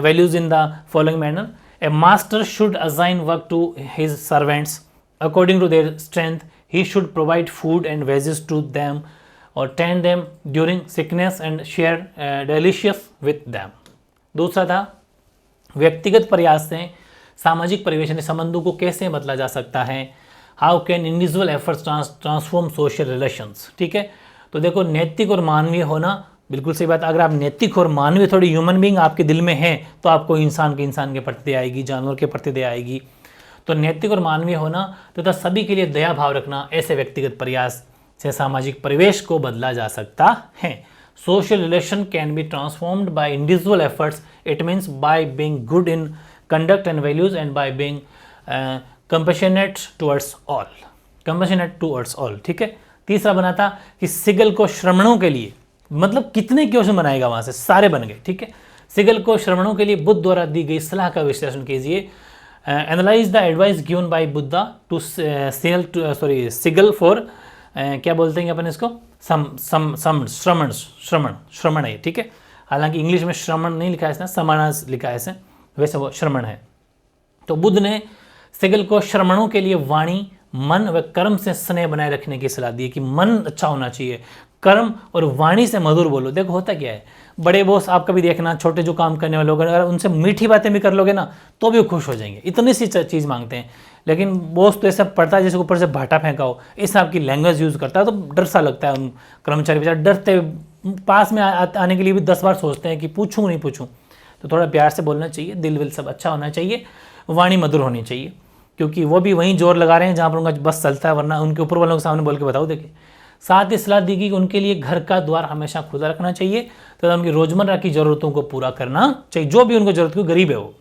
values in the following manner. A master should assign work to his servants according to their strength. He should provide food and wages to them or tend them during sickness and share delicious with them. दूसरा था, व्यक्तिगत प्रयास से सामाजिक परिवेश ने संबंधों को कैसे बदला जा सकता है। How can individual efforts transform social relations. ठीक है, तो देखो नैतिक और मानवीय होना, बिल्कुल सही बात। अगर आप नैतिक और मानवीय थोड़ी ह्यूमन बीइंग आपके दिल में है तो आपको इंसान के प्रति दया आएगी, जानवर के प्रति दया आएगी। तो नैतिक और मानवीय होना तथा सभी के लिए दया भाव रखना, ऐसे व्यक्तिगत प्रयास से सामाजिक परिवेश को बदला जा सकता है। Social relation can be transformed by individual efforts. It means by being good in conduct and values and by being compassionate towards all. Compassionate towards all. ठीक है, तीसरा बना था कि सिगल को श्रमणों के लिए, मतलब कितने क्वेश्चन बनाएगा वहां से, सारे बन गए। ठीक है, सिगल को श्रमणों के लिए बुद्ध द्वारा दी गई सलाह का विश्लेषण कीजिए। Analyse the advice given by Buddha to Sigala for, क्या बोलते हैं अपन इसको, श्रमण है। ठीक है, हालांकि इंग्लिश में श्रमण नहीं लिखा है इसने, समानास लिखा है इसे, वैसे वो श्रमण है। तो बुद्ध ने सिगल को श्रमणों के लिए वाणी, मन व कर्म से स्नेह बनाए रखने की सलाह दी कि मन अच्छा होना चाहिए, कर्म और वाणी से मधुर बोलो। देखो होता क्या है, बड़े बॉस आप कभी देखना, छोटे जो काम करने वाले लोग, अगर उनसे मीठी बातें भी कर लोगे ना तो भी वो खुश हो जाएंगे। इतनी सी चीज़ मांगते हैं। लेकिन बॉस तो ऐसा पड़ता है जैसे ऊपर से भाटा फेंका हो, इस हिसाब की लैंग्वेज यूज़ करता है, तो डर सा लगता है। उन कर्मचारी बेचारे डरते, पास में आने के लिए भी 10 बार सोचते हैं कि पूछूँ नहीं पूछूँ। तो थोड़ा प्यार से बोलना चाहिए, दिल विल सब अच्छा होना चाहिए, वाणी मधुर होनी चाहिए, क्योंकि वो भी वहीं जोर लगा रहे हैं जहाँ पर उनका बस चलता है, वरना उनके ऊपर वालों के सामने बोल के बताओ। देखिए, साथ ही सलाह दी कि उनके लिए घर का द्वार हमेशा खुला रखना चाहिए तथा उनकी रोजमर्रा की जरूरतों को पूरा करना चाहिए। जो भी उनको जरूरत, को गरीब है वो,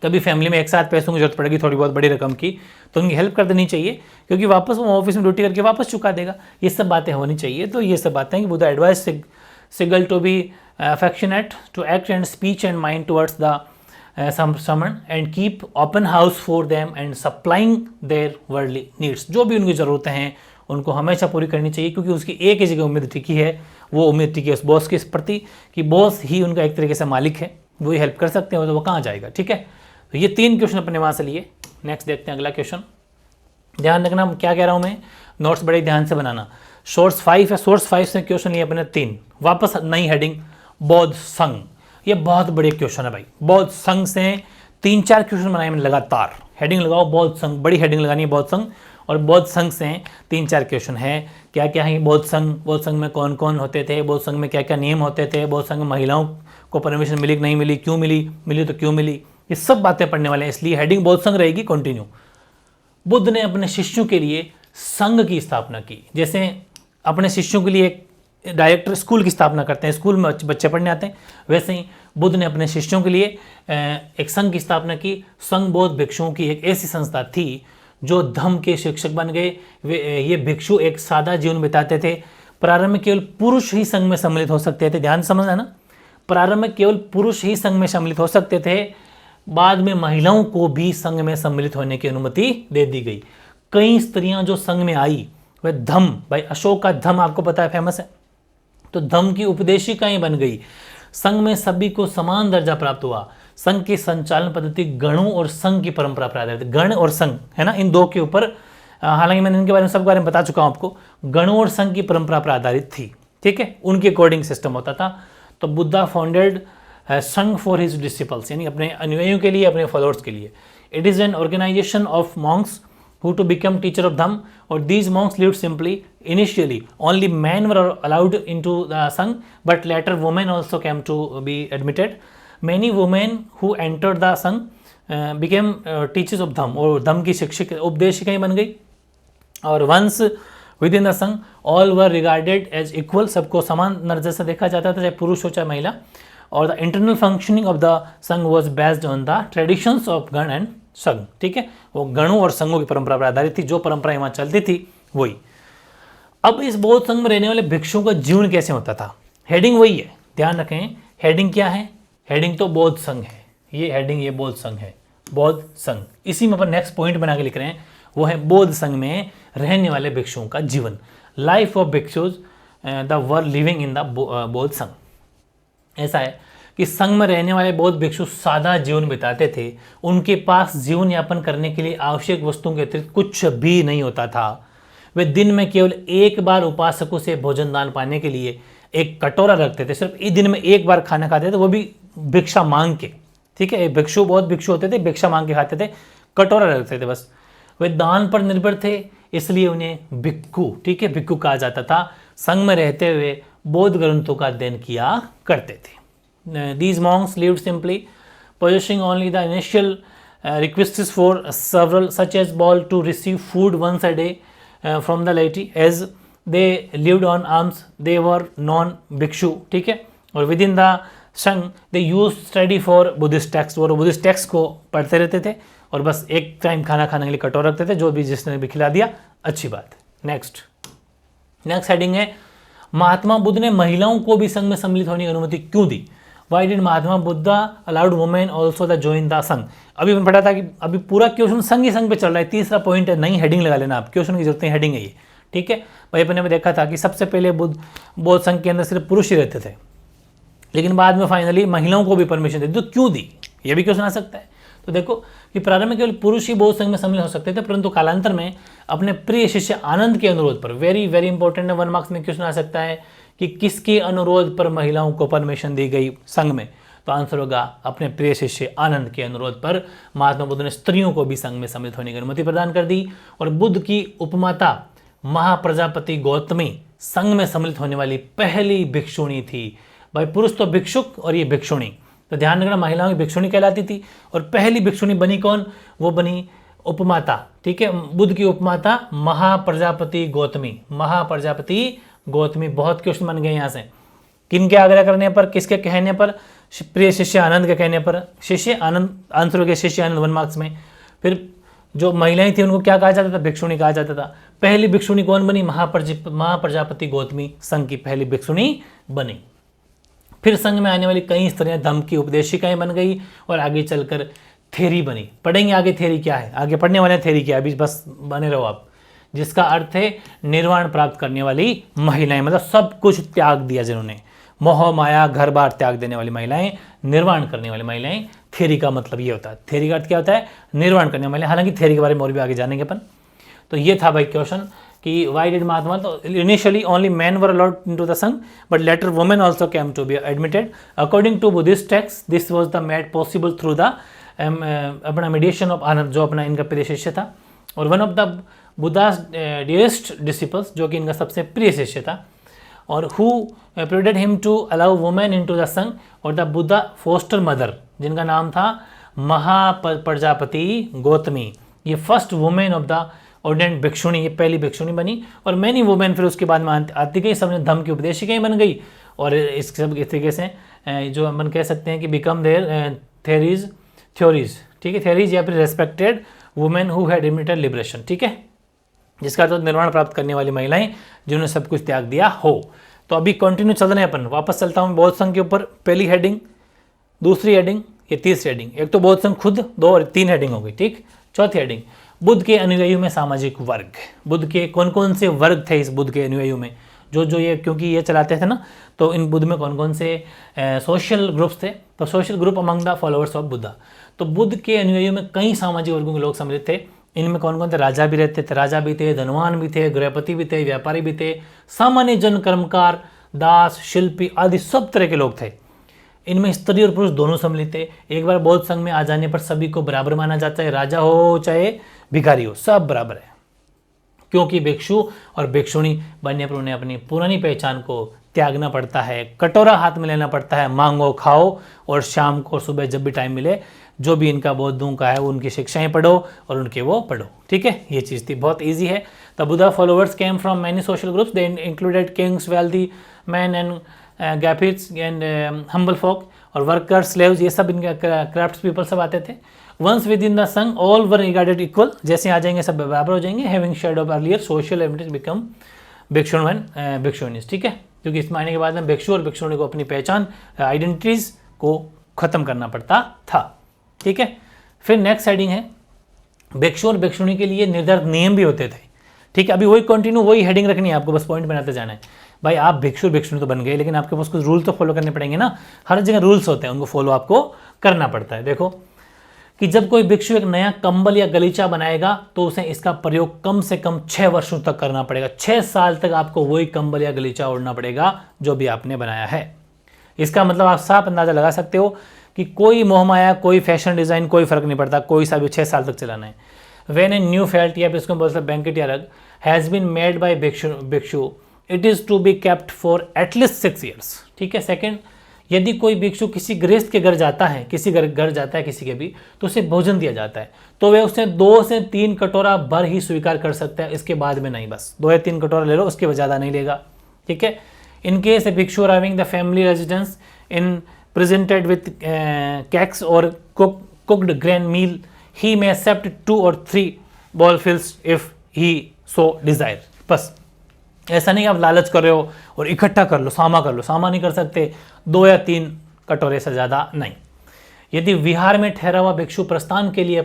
कभी फैमिली में एक साथ पैसों की जरूरत पड़ेगी थोड़ी बहुत बड़ी रकम की, तो उनकी हेल्प कर देनी चाहिए, क्योंकि वापस वो ऑफिस में ड्यूटी करके वापस चुका देगा। ये सब बातें होनी चाहिए। तो ये सब बातें कि Buddha advice Sigala to be affectionate to act and speech and mind towards the samana and keep open house for them and supplying their worldly needs. जो भी उनकी ज़रूरतें हैं उनको हमेशा पूरी करनी चाहिए, क्योंकि उसकी एक ही जगह उम्मीद टिकी है, वो उम्मीद टिकी है उस बॉस के प्रति कि बॉस ही उनका एक तरीके से मालिक है, वो ही हेल्प कर सकते हैं, तो वो कहाँ जाएगा। ठीक है, तो ये 3 क्वेश्चन अपने वहाँ से लिए। नेक्स्ट देखते हैं अगला क्वेश्चन। ध्यान रखना क्या कह रहा हूँ मैं, नोट्स बड़े ध्यान से बनाना। सोर्स 5 है, सोर्स 5 से क्वेश्चन लिए अपने 3। वापस नई हेडिंग, बौद्ध संघ। ये बहुत बड़े क्वेश्चन है भाई। बौद्ध संघ से 3-4 क्वेश्चन बनाए मैंने लगातार। हेडिंग लगाओ बौद्ध संघ, बड़ी हेडिंग लगानी है बौद्ध संघ, और बौद्ध संघ से 3-4 क्वेश्चन है। क्या क्या है बौद्ध संघ में कौन कौन होते थे, बौद्ध संघ में क्या क्या नियम होते थे, बौद्ध संघ में महिलाओं को परमिशन मिली कि नहीं मिली, क्यों मिली तो क्यों मिली, ये सब बातें पढ़ने वाले हैं। इसलिए हेडिंग बौद्ध संघ रहेगी कंटिन्यू। बुद्ध ने अपने शिष्यों के लिए संघ की स्थापना की। जैसे अपने शिष्यों के लिए एक डायरेक्टर स्कूल की स्थापना करते हैं, स्कूल में बच्चे पढ़ने आते हैं, वैसे ही बुद्ध ने अपने शिष्यों के लिए एक संघ की स्थापना की। संघ बौद्ध भिक्षुओं की एक ऐसी संस्था थी जो धम्म के शिक्षक बन गए। ये भिक्षु एक सादा जीवन बिताते थे। प्रारंभ में केवल पुरुष ही संघ में सम्मिलित हो सकते थे, ध्यान समझना ना, प्रारंभ में केवल पुरुष ही संघ में सम्मिलित हो सकते थे। बाद में महिलाओं को भी संघ में सम्मिलित होने की अनुमति दे दी गई। कई स्त्रियां जो संघ में आई वह धम्म, भाई अशोक का धम्म आपको पता है, फेमस है, तो धम्म की उपदेशिकाएं बन गई। संघ में सभी को समान दर्जा प्राप्त हुआ। संघ की संचालन पद्धति गणों और संघ की परंपरा पर आधारित, गण और संघ है ना, इन दो के ऊपर, हालांकि मैंने इनके बारे में सब बारे में बता चुका हूं आपको, गणों और संघ की परंपरा पर आधारित थी, ठीक है, उनके अकॉर्डिंग सिस्टम होता था। तो Buddha founded Sangha for his disciples, यानी अपने अनुयायियों के लिए, अपने फॉलोअर्स के लिए। It is an organization of monks who to become teacher of Dhamm, or these monks lived simply. Initially, only men were allowed into the Sangh, but later women also came to be admitted. Many women who entered the Sangh became teachers of Dhamm, और धम्म की शिक्षक उपदेशिकाएं बन गई। और once within the Sangh, all were regarded as equal, सबको समान नजर से देखा जाता था, चाहे पुरुष हो चाहे महिला। और the internal functioning of the Sangha was based on the traditions of gana and Sangha, ठीक है, वो गणों और संघों की परंपरा पर आधारित थी, जो परंपराएं वहां चलती थी वही। अब इस बौद्ध संघ में रहने वाले भिक्षुओं का जीवन कैसे होता था, हेडिंग वही है, ध्यान रखें। हेडिंग क्या है, हेडिंग तो बौद्ध संघ है, ये हेडिंग ये बौद्ध संघ है, बौद्ध संघ। इसी में अपन नेक्स्ट पॉइंट बना के लिख रहे हैं, वो है बौद्ध संघ में रहने वाले भिक्षुओं का जीवन, life of bhikshus the were living in the Bauddha Sangha. ऐसा है कि संघ में रहने वाले बौद्ध भिक्षु सादा जीवन बिताते थे। उनके पास जीवन यापन करने के लिए आवश्यक वस्तुओं के अतिरिक्त कुछ भी नहीं होता था। वे दिन में केवल एक बार उपासकों से भोजन दान पाने के लिए एक कटोरा रखते थे, सिर्फ एक दिन में एक बार खाना खाते थे, वो भी भिक्षा मांग के, ठीक है। भिक्षु बौद्ध भिक्षु होते थे, भिक्षा मांग के खाते थे, कटोरा रखते थे बस। वे दान पर निर्भर थे, इसलिए उन्हें भिक्खु, ठीक है, भिक्खु कहा जाता था। संघ में रहते हुए बौद्ध ग्रंथों का अध्ययन किया करते थे। These monks lived simply, possessing only the initial requests for several, such as ball to receive food once a day from the laity. As they lived on alms, they were non-bhikshu, ठीक है। और within the संघ they used study for Buddhist text, और Buddhist text को पढ़ते रहते थे और बस एक टाइम खाना खाने के लिए कटोरा रखते थे, जो भी जिसने भी खिला दिया अच्छी बात। नेक्स्ट हेडिंग है, महात्मा बुद्ध ने महिलाओं को भी संघ में सम्मिलित होने की अनुमति क्यों दी। Why did Mahatma Buddha allowed women also to join the संघ। अभी मैंने पढ़ा था कि अभी पूरा क्वेश्चन संघ ही संघ पे चल रहा है, तीसरा पॉइंट है, नई हेडिंग लगा लेना आप, क्वेश्चन की जरूरत नहीं, हेडिंग है ये, ठीक है। भाई अपने में देखा था कि सबसे पहले बौद्ध संघ के अंदर सिर्फ पुरुष ही रहते थे, लेकिन बाद में फाइनली महिलाओं को भी परमिशन दे दी, तो क्यों दी, ये भी क्वेश्चन आ सकता है। तो देखो कि प्रारंभ में केवल पुरुष ही बौद्ध संघ में सम्मिलित हो सकते थे, परंतु कालांतर में अपने प्रिय शिष्य आनंद के अनुरोध पर, वेरी वेरी इंपॉर्टेंट है, 1 मार्क्स में क्वेश्चन आ सकता है कि किसके अनुरोध पर महिलाओं को परमिशन दी गई संघ में, तो आंसर होगा अपने प्रिय शिष्य आनंद के अनुरोध पर महात्मा बुद्ध ने स्त्रियों को भी संघ में सम्मिलित होने की अनुमति प्रदान कर दी। और बुद्ध की उपमाता महाप्रजापति गौतमी संघ में सम्मिलित होने वाली पहली भिक्षुणी थी। भाई पुरुष तो भिक्षुक और ये भिक्षुणी, तो ध्यान रखना महिलाओं की भिक्षुणी कहलाती थी। और पहली भिक्षुणी बनी कौन, वो बनी उपमाता, ठीक है, बुद्ध की उपमाता महाप्रजापति गौतमी, महाप्रजापति गौतमी। बहुत क्वेश्चन बन गए यहाँ से, किन के आग्रह करने पर, किसके कहने पर, प्रिय शिष्य आनंद के कहने पर, शिष्य आनंद, आंसर हो गया शिष्य आनंद 1 मार्क्स में। फिर जो महिलाएं थी उनको क्या कहा जाता था, भिक्षुणी कहा जाता था। पहली भिक्षुणी कौन बनी, महाप्रजापति गौतमी संघ की पहली भिक्षुणी बनी। फिर संघ में आने वाली कई स्त्रियां धम्म की उपदेशिकाएं बन गई और आगे चलकर थेरी बनी। पढ़ेंगे आगे थेरी क्या है, आगे पढ़ने वाले थेरी क्या है, अभी बस बने रहो आप, जिसका अर्थ है निर्वाण प्राप्त करने वाली महिलाएं, मतलब सब कुछ त्याग दिया जिन्होंने, मोह माया घर बार त्याग देने वाली महिलाएं, निर्वाण करने वाली महिलाएं। थेरी का मतलब ये होता है, थेरी का अर्थ क्या होता है, निर्वाण करने वाले। हालांकि थेरी के बारे में और भी आगे जानेंगे अपन। तो ये था भाई क्वेश्चन कि वाई डिड महात्मा, तो initially only men were allowed into the Sangha, but later women also came to be admitted according to Buddhist text. This was the made possible through the अपना मीडिएशन ऑफ आनंद, जो अपना इनका प्रिय शिष्य था। और one of the Buddha's dearest disciples, जो कि इनका सबसे प्रिय शिष्य था, और who persuaded him to allow women into the Sangha, और द बुद्धा फोस्टर मदर, जिनका नाम था महाप्रजापति गौतमी, ये फर्स्ट वुमेन ऑफ द ऑर्डिनेंट भिक्षुणी, ये पहली भिक्षुणी बनी। और मैनी वुमेन फिर उसके बाद में आती गई, सबने धम्म की उपदेशिकाएं बन गई, और इस सब इस तरीके से जो हम कह सकते हैं कि बिकम देयर थ्योरीज, ठीक है, थ्योरीज या फिर respected women who had emitted liberation, ठीक है, जिसका तो निर्वाण प्राप्त करने वाली महिलाएं जिन्होंने सब कुछ त्याग दिया हो। तो अभी कंटिन्यू चल रहे हैं अपन, वापस चलता हूँ बौद्ध संघ के ऊपर। पहली हेडिंग, दूसरी हेडिंग, ये तीसरी हेडिंग, एक तो बौद्ध संघ खुद, 2 और 3 हेडिंग हो गई, ठीक। चौथी हेडिंग, बुद्ध के अनुयायियों में सामाजिक वर्ग। बुद्ध के कौन कौन से वर्ग थे इस बुद्ध के अनुयायियों में, जो ये क्योंकि ये चलाते थे ना, तो इन बुद्ध में कौन कौन से सोशल ग्रुप्स थे, तो social group among the followers of Buddha. तो बुद्ध के अनुयायियों में कई सामाजिक वर्गों के लोग सम्मिलित थे। इनमें कौन कौन थे, राजा भी रहते थे, राजा भी थे, धनवान भी थे, गृहपति भी थे, व्यापारी भी थे, सामान्य जन, कर्मकार, दास, शिल्पी आदि सब तरह के लोग थे। इनमें स्त्री और पुरुष दोनों सम्मिलित थे। एक बार बौद्ध संघ में आ जाने पर सभी को बराबर माना जाता है, राजा हो चाहे भिखारी हो, सब बराबर है, क्योंकि भिक्षु और भिक्षुणी बनने पर उन्हें अपनी पुरानी पहचान को त्यागना पड़ता है, कटोरा हाथ में लेना पड़ता है, मांगो खाओ, और शाम को सुबह जब भी टाइम मिले जो भी इनका बौद्धों का है उनकी शिक्षाएं पढ़ो और उनके वो पढ़ो, ठीक है। ये चीज़ थी, बहुत ईजी है। The Buddha followers came from many social groups, they included kings, wealthy men and gahapatis and humble folk, और वर्कर्स, स्लेव्स, ये सब इनके क्राफ्ट्स पीपल सब आते थे। Once within the Sangha all were regarded equal, जैसे आ जाएंगे सब बराबर हो जाएंगे। Having shed off earlier social elements become bhikshu and bhikshunis, ठीक है, क्योंकि इसमें आने के बाद में भिक्षु और भिक्षुणी को अपनी पहचान, आइडेंटिटीज को खत्म करना पड़ता था, ठीक है। फिर नेक्स्ट हेडिंग है, भिक्षु और भिक्षुणी के लिए निर्धारित नियम भी होते थे, ठीक है। अभी वही कंटिन्यू वही हेडिंग रखनी है आपको, बस पॉइंट बनाते जाना है। भाई आप भिक्षु भिक्षुणी तो बन गए, लेकिन आपके पास कुछ रूल तो फॉलो करने पड़ेंगे ना, हर जगह रूल्स होते हैं, उनको फॉलो आपको करना पड़ता है। देखो कि जब कोई भिक्षु एक नया कंबल या गलीचा बनाएगा तो उसे इसका प्रयोग कम से कम 6 वर्षों तक करना पड़ेगा। 6 साल तक आपको वही कंबल या गलीचा ओढ़ना पड़ेगा जो भी आपने बनाया है। इसका मतलब आप साफ अंदाजा लगा सकते हो कि कोई मोहमाया, कोई फैशन डिजाइन, कोई फर्क नहीं पड़ता, कोई सा भी 6 साल तक चलाना है। वेन ए न्यू फेल्ट या फिर इसको बोलते हैं बैंकेट या rug has been made by bhikshu, it is to be kept for at least 6 years, ठीक है। सेकेंड, यदि कोई भिक्षु किसी गृहस्थ के घर जाता है, किसी घर जाता है किसी के भी, तो उसे भोजन दिया जाता है, तो वह उसे 2 से 3 कटोरा भर ही स्वीकार कर सकता है, इसके बाद में नहीं, बस 2 या 3 कटोरा ले लो, उसके ज़्यादा नहीं लेगा, ठीक है। इन case a bhikshu arriving the family residence in presented with cakes और cooked grain meal, he may accept 2 or 3 bowlfuls if he so desire. बस ऐसा नहीं आप लालच कर रहे हो और इकट्ठा कर लो, सामा कर लो, सामा नहीं कर सकते, 2 या 3 कटोरे से ज़्यादा नहीं। यदि विहार में ठहरा हुआ भिक्षु प्रस्थान के लिए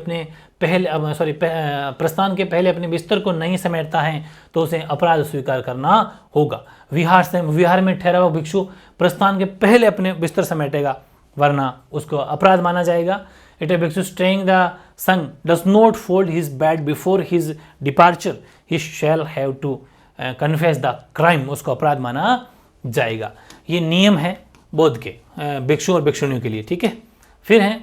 प्रस्थान के पहले अपने बिस्तर को नहीं समेटता है तो उसे अपराध स्वीकार करना होगा। विहार में ठहरा हुआ भिक्षु प्रस्थान के पहले अपने बिस्तर समेटेगा, वरना उसको अपराध माना जाएगा। It a bhikshu staying the Sangha does not fold his bed before his departure, he shall have to confess the crime, उसको अपराध माना जाएगा। ये नियम है बौद्ध के भिक्षु और भिक्षुणियों के लिए, ठीक है। फिर है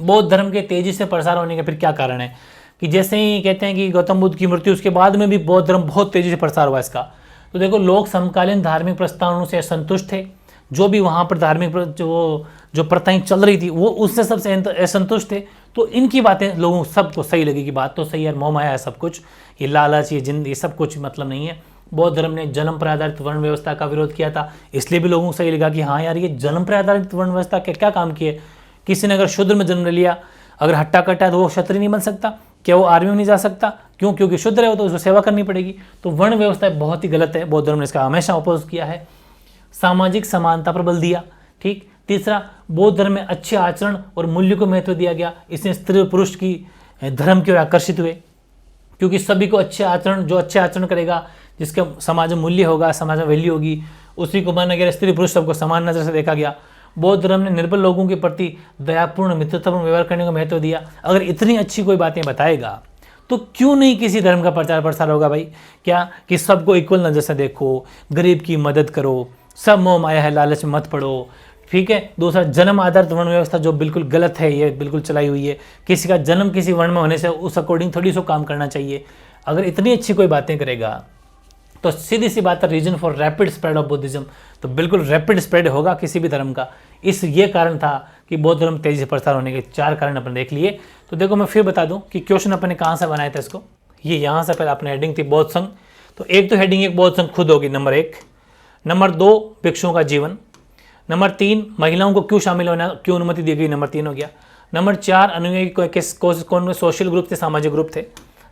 बौद्ध धर्म के तेजी से प्रसार होने के फिर क्या कारण है, कि जैसे ही कहते हैं कि गौतम बुद्ध की मृत्यु, उसके बाद में भी बौद्ध धर्म बहुत तेजी से प्रसार हुआ इसका। तो देखो लोग समकालीन धार्मिक प्रस्थानों से असंतुष्ट थे, जो भी वहाँ पर धार्मिक जो प्रथाएं चल रही थी वो उससे सबसे असंतुष्ट थे। तो इनकी बातें लोगों सबको सही लगी कि बात तो सही है, मोह माया है सब कुछ, ये लालच, ये जिंद, ये सब कुछ मतलब नहीं है। बौद्ध धर्म ने जन्म पर आधारित वर्ण व्यवस्था का विरोध किया था, इसलिए भी लोगों को सही लगा कि हाँ यार ये जन्म पर आधारित वर्ण व्यवस्था के क्या काम किए। किसी ने अगर शूद्र में जन्म लिया, अगर हट्टा कट्टा है तो वो क्षत्रिय नहीं बन सकता, क्या वो आर्मी में नहीं जा सकता, क्यों? क्योंकि शूद्र है तो उसको सेवा करनी पड़ेगी। तो वर्ण व्यवस्था बहुत ही गलत है, बौद्ध धर्म ने इसका हमेशा अपोज किया है। सामाजिक समानता पर बल दिया, ठीक। तीसरा, बौद्ध धर्म में अच्छे आचरण और मूल्य को महत्व दिया गया, इससे स्त्री और पुरुष की धर्म की ओर आकर्षित हुए, क्योंकि सभी को अच्छे आचरण, जो अच्छे आचरण करेगा, जिसके समाज में मूल्य होगा, समाज में वैल्यू होगी, उसी को माना गया। स्त्री पुरुष सबको समान नजर से देखा गया। बौद्ध धर्म ने निर्बल लोगों के प्रति दयापूर्ण, मित्रतापूर्ण व्यवहार करने को महत्व दिया। अगर इतनी अच्छी कोई बातें बताएगा तो क्यों नहीं किसी धर्म का प्रचार प्रसार होगा भाई? क्या कि सबको इक्वल नज़र से देखो, गरीब की मदद करो, सब मोह माया है, लालच में मत पड़ो, ठीक है। दूसरा, जन्म आधारित वर्ण व्यवस्था जो बिल्कुल गलत है, ये बिल्कुल चलाई हुई है। किसी का जन्म किसी वर्ण में होने से उस अकॉर्डिंग थोड़ी सो काम करना चाहिए। अगर इतनी अच्छी कोई बातें करेगा तो सीधी सी बात है, reason for rapid spread of Buddhism, तो बिल्कुल रैपिड स्प्रेड होगा किसी भी धर्म का। ये कारण था कि बौद्ध धर्म तेजी से प्रसार होने के 4 कारण अपन देख लिए। तो देखो मैं फिर बता दूं कि क्वेश्चन अपने कहाँ से बनाया था इसको, ये यहाँ से पहले अपने हेडिंग थी बौद्ध संघ, तो एक तो हेडिंग एक बौद्ध संघ खुद होगी नंबर 1, नंबर 2 भिक्षुओं का जीवन, नंबर 3 महिलाओं को क्यों शामिल होना, क्यों अनुमति दी गई, नंबर 3 हो गया, नंबर 4 अनुयायी कौन सोशल ग्रुप थे, सामाजिक ग्रुप थे,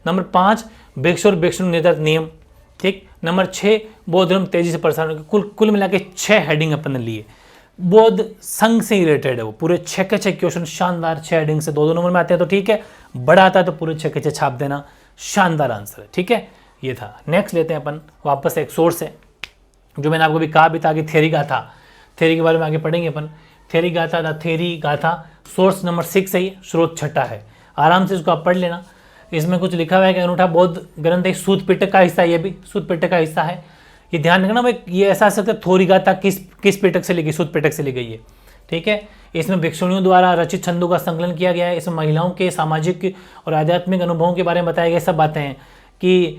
नंबर 5 भिक्षु और भिक्षु निर्धारित नियम, ठीक, नंबर 6 बौद्ध धर्म तेजी से प्रसार, कुल मिला के 6 हेडिंग अपन ने लिए। बौद्ध संघ से रिलेटेड है वो, पूरे 6 के 6 क्वेश्चन शानदार 6 हेडिंग से 2-2 नंबर में आते हैं, तो ठीक है, बड़ा आता है तो पूरे 6 के 6 छाप देना, शानदार आंसर है, ठीक है। ये था। नेक्स्ट लेते हैं अपन वापस एक सोर्स है जो मैंने आपको भी कहा भी था कि थ्योरी गाथा, थ्योरी के बारे में आगे पढ़ेंगे अपन। थ्योरी गाथा था, थ्योरी गाथा सोर्स नंबर 6 है, स्रोत 6 है, आराम से इसको आप पढ़ लेना। इसमें कुछ लिखा हुआ है कि अनूठा बौद्ध ग्रंथ एक सूत पिटक का हिस्सा है, ये भी सूत पिटक का हिस्सा है, ये ध्यान रखना भाई। ये ऐसा सकता है थ्योरी गाथा किस पिटक से ली गई, सूत पिटक से ली गई है, ठीक है। इसमें भिक्षुणियों द्वारा रचित छंदों का संकलन किया गया है, इसमें महिलाओं के सामाजिक और आध्यात्मिक अनुभवों के बारे में बताया गया। सब बातें हैं कि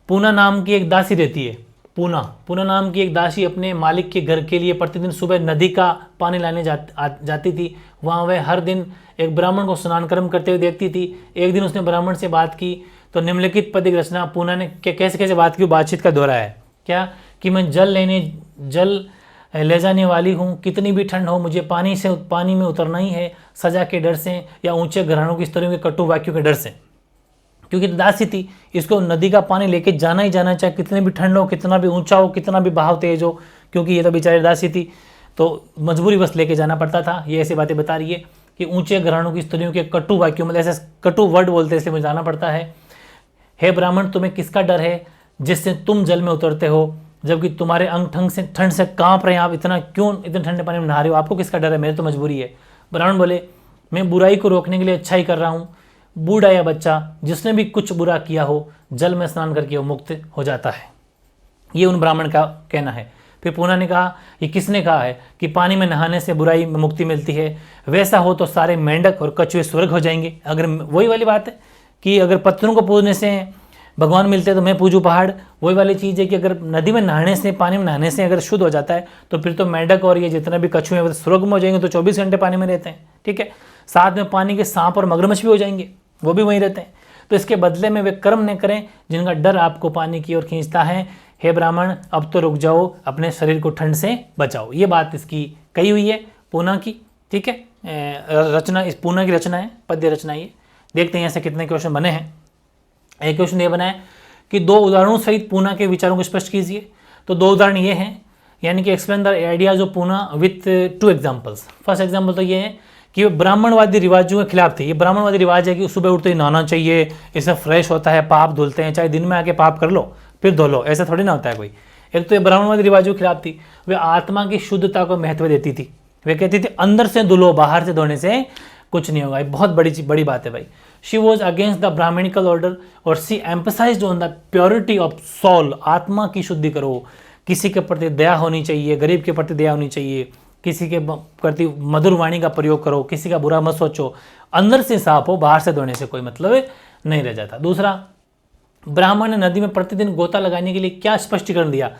पूना नाम की एक दासी रहती है, पूना नाम की एक दासी अपने मालिक के घर के लिए प्रतिदिन सुबह नदी का पानी लाने जाती थी। वहाँ वह हर दिन एक ब्राह्मण को स्नान कर्म करते हुए देखती थी। एक दिन उसने ब्राह्मण से बात की तो निम्नलिखित पद की रचना पूना ने कैसे कैसे बात की, बातचीत का दोहरा है क्या, कि मैं जल ले जाने वाली हूँ, कितनी भी ठंड हो मुझे पानी में उतरना ही है, सजा के डर से या ऊंचे घरानों की स्त्रियों के कटु वाक्यों के डर से, क्योंकि दासी थी, इसको नदी का पानी लेके जाना ही जाना, चाहे कितनी भी ठंड हो, कितना भी ऊंचा हो, कितना भी बहाव तेज हो, क्योंकि ये तो बेचारी दासी थी तो मजबूरी बस लेके जाना पड़ता था। ये ऐसी बातें बता रही है कि ऊंचे घरानों की स्त्रियों के कटु वाक्यों, मतलब ऐसे कटु वर्ड बोलते हैं, इसलिए मुझे जाना पड़ता है। हे ब्राह्मण, तुम्हें किसका डर है जिससे तुम जल में उतरते हो, जबकि तुम्हारे अंग ठंड से कांप रहे हैं, आप इतने ठंडे पानी में नहा रहे हो, आपको किसका डर है, मेरी तो मजबूरी है। ब्राह्मण बोले, मैं बुराई को रोकने के लिए अच्छाई कर रहा हूँ, बूढ़ा या बच्चा जिसने भी कुछ बुरा किया हो जल में स्नान करके वो मुक्त हो जाता है। ये उन ब्राह्मण का कहना है। फिर पूना ने कहा, ये किसने कहा है कि पानी में नहाने से बुराई में मुक्ति मिलती है, वैसा हो तो सारे मेंढक और कछुए स्वर्ग हो जाएंगे। अगर वही वाली बात है कि अगर पत्थरों को पूजने से भगवान मिलते हैं तो मैं पूजूं पहाड़, वही वाली चीज़ है कि अगर नदी में नहाने से, पानी में नहाने से अगर शुद्ध हो जाता है तो फिर तो मेंढक और ये जितने भी कछुए हैं वो स्वर्ग में हो जाएंगे, तो 24 घंटे पानी में रहते हैं, ठीक है। साथ में पानी के सांप और मगरमच्छ भी हो जाएंगे, वो भी वहीं रहते हैं। तो इसके बदले में वे कर्म न करें जिनका डर आपको पानी की ओर खींचता है। हे ब्राह्मण, अब तो रुक जाओ, अपने शरीर को ठंड से बचाओ। ये बात इसकी कही हुई है पूना की, ठीक है। रचना इस पूना की रचना है, पद्य रचना। ये देखते हैं ऐसे कितने क्वेश्चन बने हैं। एक क्वेश्चन ये बना है कि 2 उदाहरणों सहित पूना के विचारों को स्पष्ट कीजिए। तो 2 उदाहरण ये हैं, यानी कि explain the ideas of Poona with 2 examples. First example तो ये है कि वो ब्राह्मणवादी रिवाजों के खिलाफ थे। ये ब्राह्मणवादी रिवाज है कि सुबह उठते ही नहाना चाहिए, इससे फ्रेश होता है, पाप धुलते हैं, चाहे दिन में आके पाप कर लो फिर धो लो, ऐसा थोड़ी ना होता है कोई। एक तो ये ब्राह्मणवादी रिवाजों के खिलाफ थी। वे आत्मा की शुद्धता को महत्व देती थी। वे कहती थी अंदर से धुलो, बाहर से धोने से कुछ नहीं होगा। बहुत बड़ी बात है भाई। She was against the Brahmanical order और she emphasised on the purity of soul. आत्मा की शुद्धि करो, किसी के प्रति दया होनी चाहिए, गरीब के प्रति दया होनी चाहिए, किसी के प्रति मधुर वाणी का प्रयोग करो, किसी का बुरा मत सोचो, अंदर से साफ हो, बाहर से धोने से कोई मतलब नहीं रह जाता। दूसरा, ब्राह्मण ने नदी में प्रतिदिन गोता लगाने के लिए क्या स्पष्टीकरण दिया।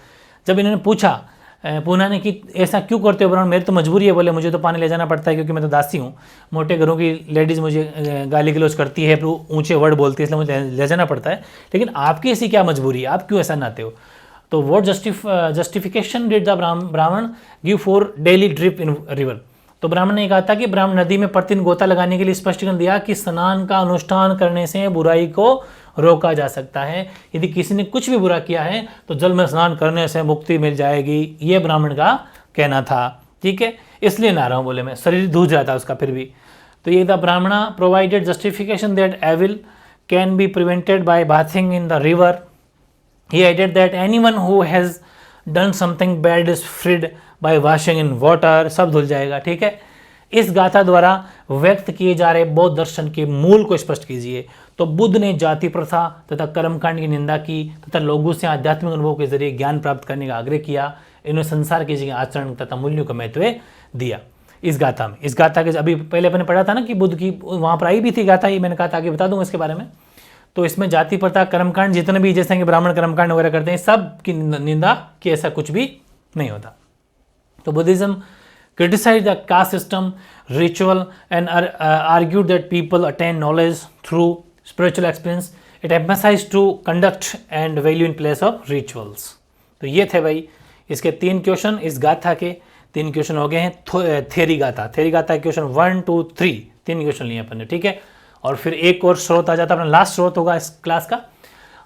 जब इन्होंने पूछा पूना ने कि ऐसा क्यों करते हो ब्राह्मण, मेरी तो मजबूरी है, बोले मुझे तो पानी ले जाना पड़ता है क्योंकि मैं तो दासी हूँ, मोटे घरों की लेडीज़ मुझे गाली गलौज करती है, ऊंचे वर्ड बोलती है, इसलिए मुझे ले जाना पड़ता है, लेकिन आपकी ऐसी क्या मजबूरी है, आप क्यों ऐसा नहाते हो। तो वॉट जस्टिफिकेशन डिड द ब्राह्मण give for daily drip in river. तो ब्राह्मण ने कहा था कि ब्राह्मण नदी में प्रतिदिन गोता लगाने के लिए स्पष्टीकरण दिया कि स्नान का अनुष्ठान करने से बुराई को रोका जा सकता है। यदि किसी ने कुछ भी बुरा किया है तो जल में स्नान करने से मुक्ति मिल जाएगी, ये ब्राह्मण का कहना था, ठीक है। इसलिए ना रहा हूँ, बोले मैं शरीर धूज रहा था उसका फिर भी। तो ये the Brahmana provided justification that evil can be prevented by bathing in the river. He added that anyone who has done something bad is freed by washing in water। सब धुल जाएगा, ठीक है। इस गाथा द्वारा व्यक्त किए जा रहे बौद्ध दर्शन के मूल को स्पष्ट कीजिए। तो बुद्ध ने जाति प्रथा तथा कर्मकांड की निंदा की तथा लोगों से आध्यात्मिक अनुभव के जरिए ज्ञान प्राप्त करने का आग्रह किया। इन्होंने संसार के जगह आचरण तथा मूल्यों को महत्व दिया इस गाथा में। इस गाथा के अभी पहले अपने पढ़ा था ना कि बुद्ध की वहाँ पर आई भी थी गाथा, ये मैंने कहा था आगे बता दूंगा इसके बारे में। तो इसमें जाति प्रथा कर्मकांड जितने भी जैसे कि ब्राह्मण कर्मकांड वगैरह करते हैं सब की निंदा कि ऐसा कुछ भी नहीं होता। तो Buddhism criticise the caste system ritual and argued that people attain knowledge through spiritual experience. It emphasise to conduct and value in place of rituals. तो ये थे भाई इसके 3 क्वेश्चन, इस गाथा के 3 क्वेश्चन हो गए हैं। थेरी गाथा क्वेश्चन 1 2 3 3 क्वेश्चन लिए अपन ने, ठीक है। और फिर एक और स्रोत आ जाता है, अपना लास्ट स्रोत होगा इस क्लास का।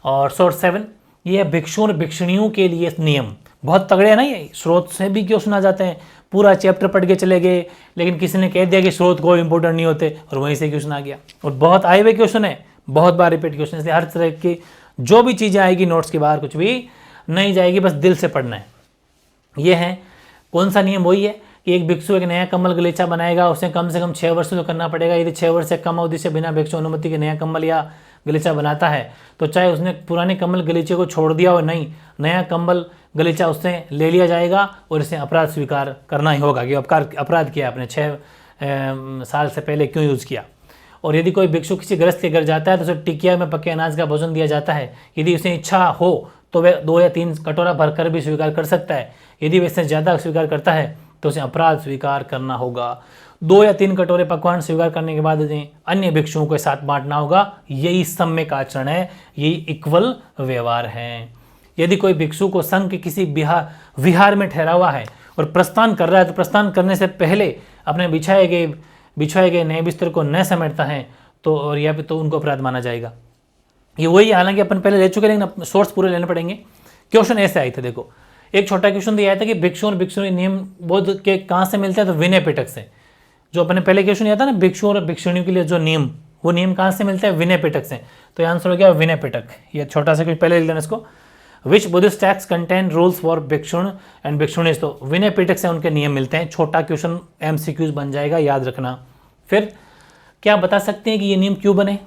और स्रोत 7 ये है भिक्षुओं और भिक्षुणियों के लिए नियम। बहुत तगड़े है ना ये, स्रोत से भी क्वेश्चन आ जाते हैं। पूरा चैप्टर पढ़ के चले गए, लेकिन किसी ने कह दिया कि स्रोत कोई इंपॉर्टेंट नहीं होते, और वहीं से क्वेश्चन आ गया। और बहुत आए हुए क्वेश्चन है, बहुत बार रिपीट क्वेश्चन, इसलिए हर तरह की जो भी चीज़ें आएगी नोट्स के बाहर कुछ भी नहीं जाएगी, बस दिल से पढ़ना है। ये है कौन सा नियम, वही है कि एक भिक्षु एक नया कम्बल गलीचा बनाएगा, उसे कम से कम 6 वर्ष तो करना पड़ेगा। यदि 6 वर्ष से कम अवधि से बिना भिक्षु अनुमति के नया कम्बल या गलीचा बनाता है, तो चाहे उसने पुराने कम्बल गलीचे को छोड़ दिया हो नहीं, नया कम्बल गलीचा उससे ले लिया जाएगा और इसे अपराध स्वीकार करना ही होगा कि अपराध किया आपने, 6 साल से पहले क्यों यूज़ किया। और यदि कोई भिक्षु किसी गृहस्थ के घर जाता है तो उसे टिकिया में पके अनाज का भोजन दिया जाता है। यदि उसे इच्छा हो तो वह 2 या 3 कटोरा भरकर भी स्वीकार कर सकता है। यदि वह इससे ज़्यादा स्वीकार करता है तो उसे अपराध स्वीकार करना होगा। 2 या 3 कटोरे पकवान स्वीकार करने के बाद उन्हें अन्य भिक्षुओं के साथ बांटना होगा। यही सम्यक आचरण है, यही इक्वल व्यवहार है। यदि कोई भिक्षु को संघ के किसी विहार में ठहरा हुआ है और प्रस्थान कर रहा है, तो प्रस्थान करने से पहले अपने बिछाए गए नए बिस्तर को न समेटता है तो और या तो उनको अपराध माना जाएगा। ये वही, हालांकि अपन पहले ले चुके, लेकिन सोर्स पूरे लेने पड़ेंगे। क्वेश्चन ऐसे आए थे, देखो एक छोटा क्वेश्चन दिया था कि भिक्षु और भिक्षुणी नियम बोध के कहाँ से मिलते हैं, तो विनय पिटक से। जो अपने पहले क्वेश्चन दिया था ना भिक्षु और भिक्षुणियों के लिए जो नियम, वो नियम कहाँ से मिलते हैं, विनय पिटक से। तो आंसर हो गया विनय पिटक। ये छोटा सा कुछ पहले लिख देना इसको। Which Buddhist text contain rules for bhikshu and bhikshunis, तो विनय पिटक से उनके नियम मिलते हैं। छोटा क्वेश्चन MCQs बन जाएगा, याद रखना। फिर क्या बता सकते हैं कि ये नियम क्यों बने,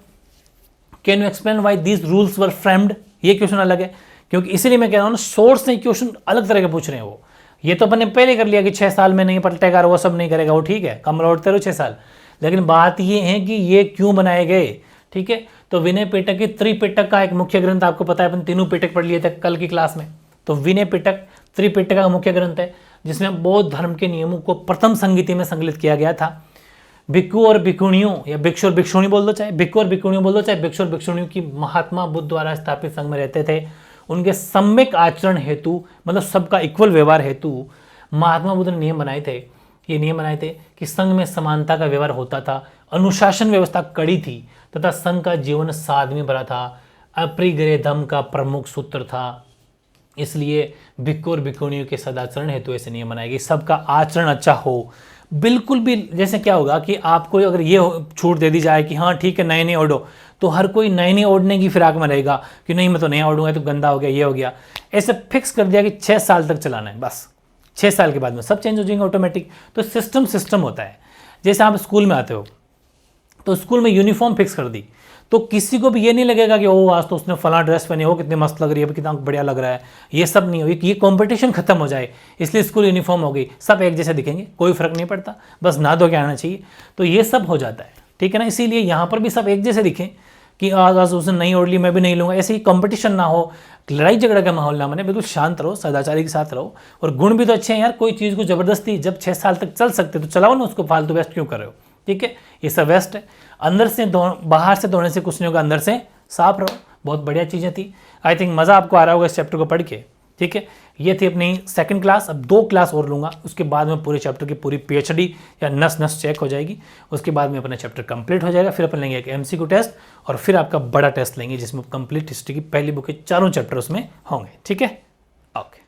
can you explain why these rules were framed, ये क्वेश्चन अलग है, क्योंकि इसीलिए मैं कह रहा हूँ ना, सोर्स नहीं क्वेश्चन अलग तरह के पूछ रहे हैं। वो ये तो अपन ने पहले कर लिया कि 6 साल में नहीं पलटेगा, वो सब नहीं करेगा, वो ठीक है, कम लौटते रहो 6 साल। लेकिन बात ये है कि ये क्यों बनाए गए, ठीक है। तो विनय पिटक की त्रिपिटक का एक मुख्य ग्रंथ, आपको पता है अपन तीनों पिटक पढ़ लिए थे कल की क्लास में। तो विनय पिटक त्रिपिटक का मुख्य ग्रंथ है, जिसमें बौद्ध धर्म के नियमों को प्रथम संहिता में संकलित किया गया था। भिक्षु और भिक्षुणियों, या भिक्षु और भिक्षुणी बोल दो, चाहे भिक्षु और भिक्षुणियों बोल दो, चाहे भिक्षु और भिक्षुणियों की महात्मा बुद्ध द्वारा स्थापित संघ में रहते थे, उनके सम्यक आचरण हेतु, मतलब सबका इक्वल व्यवहार हेतु महात्मा बुद्ध ने नियम बनाए थे। ये नियम बनाए थे कि संघ में समानता का व्यवहार होता था, अनुशासन व्यवस्था कड़ी थी तथा संघ का जीवन साधवी भरा था, अपरिग्रह धम्म का प्रमुख सूत्र था। इसलिए भिक्षु और भिक्षुणियों के सदाचरण हेतु ऐसे नियम बनाए गए, सबका आचरण अच्छा हो। बिल्कुल भी जैसे क्या होगा कि आपको अगर ये छूट दे दी जाए कि हाँ ठीक है नए नए ओढ़ो, तो हर कोई नए नए ओढ़ने की फिराक में रहेगा कि नहीं मैं तो नया ओढ़ूंगा तो गंदा हो गया, ये हो गया। ऐसे फिक्स कर दिया कि 6 साल तक चलाना है, बस 6 साल के बाद में सब चेंज हो जाएंगे ऑटोमेटिक। तो सिस्टम होता है। जैसे आप स्कूल में आते हो तो स्कूल में यूनिफॉर्म फिक्स कर दी, तो किसी को भी ये नहीं लगेगा कि ओ आज तो उसने फला ड्रेस पहनी हो, कितनी मस्त लग रही है, कितना बढ़िया लग रहा है। ये सब नहीं हो, ये कंपटीशन खत्म हो जाए, इसलिए स्कूल यूनिफॉर्म हो गई, सब एक जैसे दिखेंगे, कोई फर्क नहीं पड़ता, बस ना धो के आना चाहिए। तो ये सब हो जाता है, ठीक है ना। इसीलिए यहाँ पर भी सब एक जैसे दिखें कि आज उसने नहीं ओढ़ ली मैं भी नहीं लूँगा, ऐसे ही कंपटीशन ना हो, लड़ाई झगड़ा का माहौल ना बने, बिल्कुल शांत रहो, सदाचारी के साथ रहो। और गुण भी तो अच्छे हैं यार, कोई चीज़ को ज़बरदस्ती जब 6 साल तक चल सकते तो चलाओ ना, उसको फालतू वेस्ट क्यों कर रहे हो, ठीक है। ये सब वेस्ट है, अंदर से बाहर से धोने से कुछ नहीं होगा, अंदर से साफ रहो। बहुत बढ़िया चीज़ें थी, आई थिंक मज़ा आपको आ रहा होगा इस चैप्टर को पढ़ के, ठीक है। ये थी अपनी 2nd क्लास। अब 2 क्लास और लूँगा, उसके बाद में पूरे चैप्टर की पूरी PhD या नस चेक हो जाएगी। उसके बाद में अपना चैप्टर कंप्लीट हो जाएगा। फिर अपन लेंगे एक MCQ टेस्ट और फिर आपका बड़ा टेस्ट लेंगे जिसमें कंप्लीट हिस्ट्री की पहली बुक के 4 चैप्टर उसमें होंगे, ठीक है। ओके।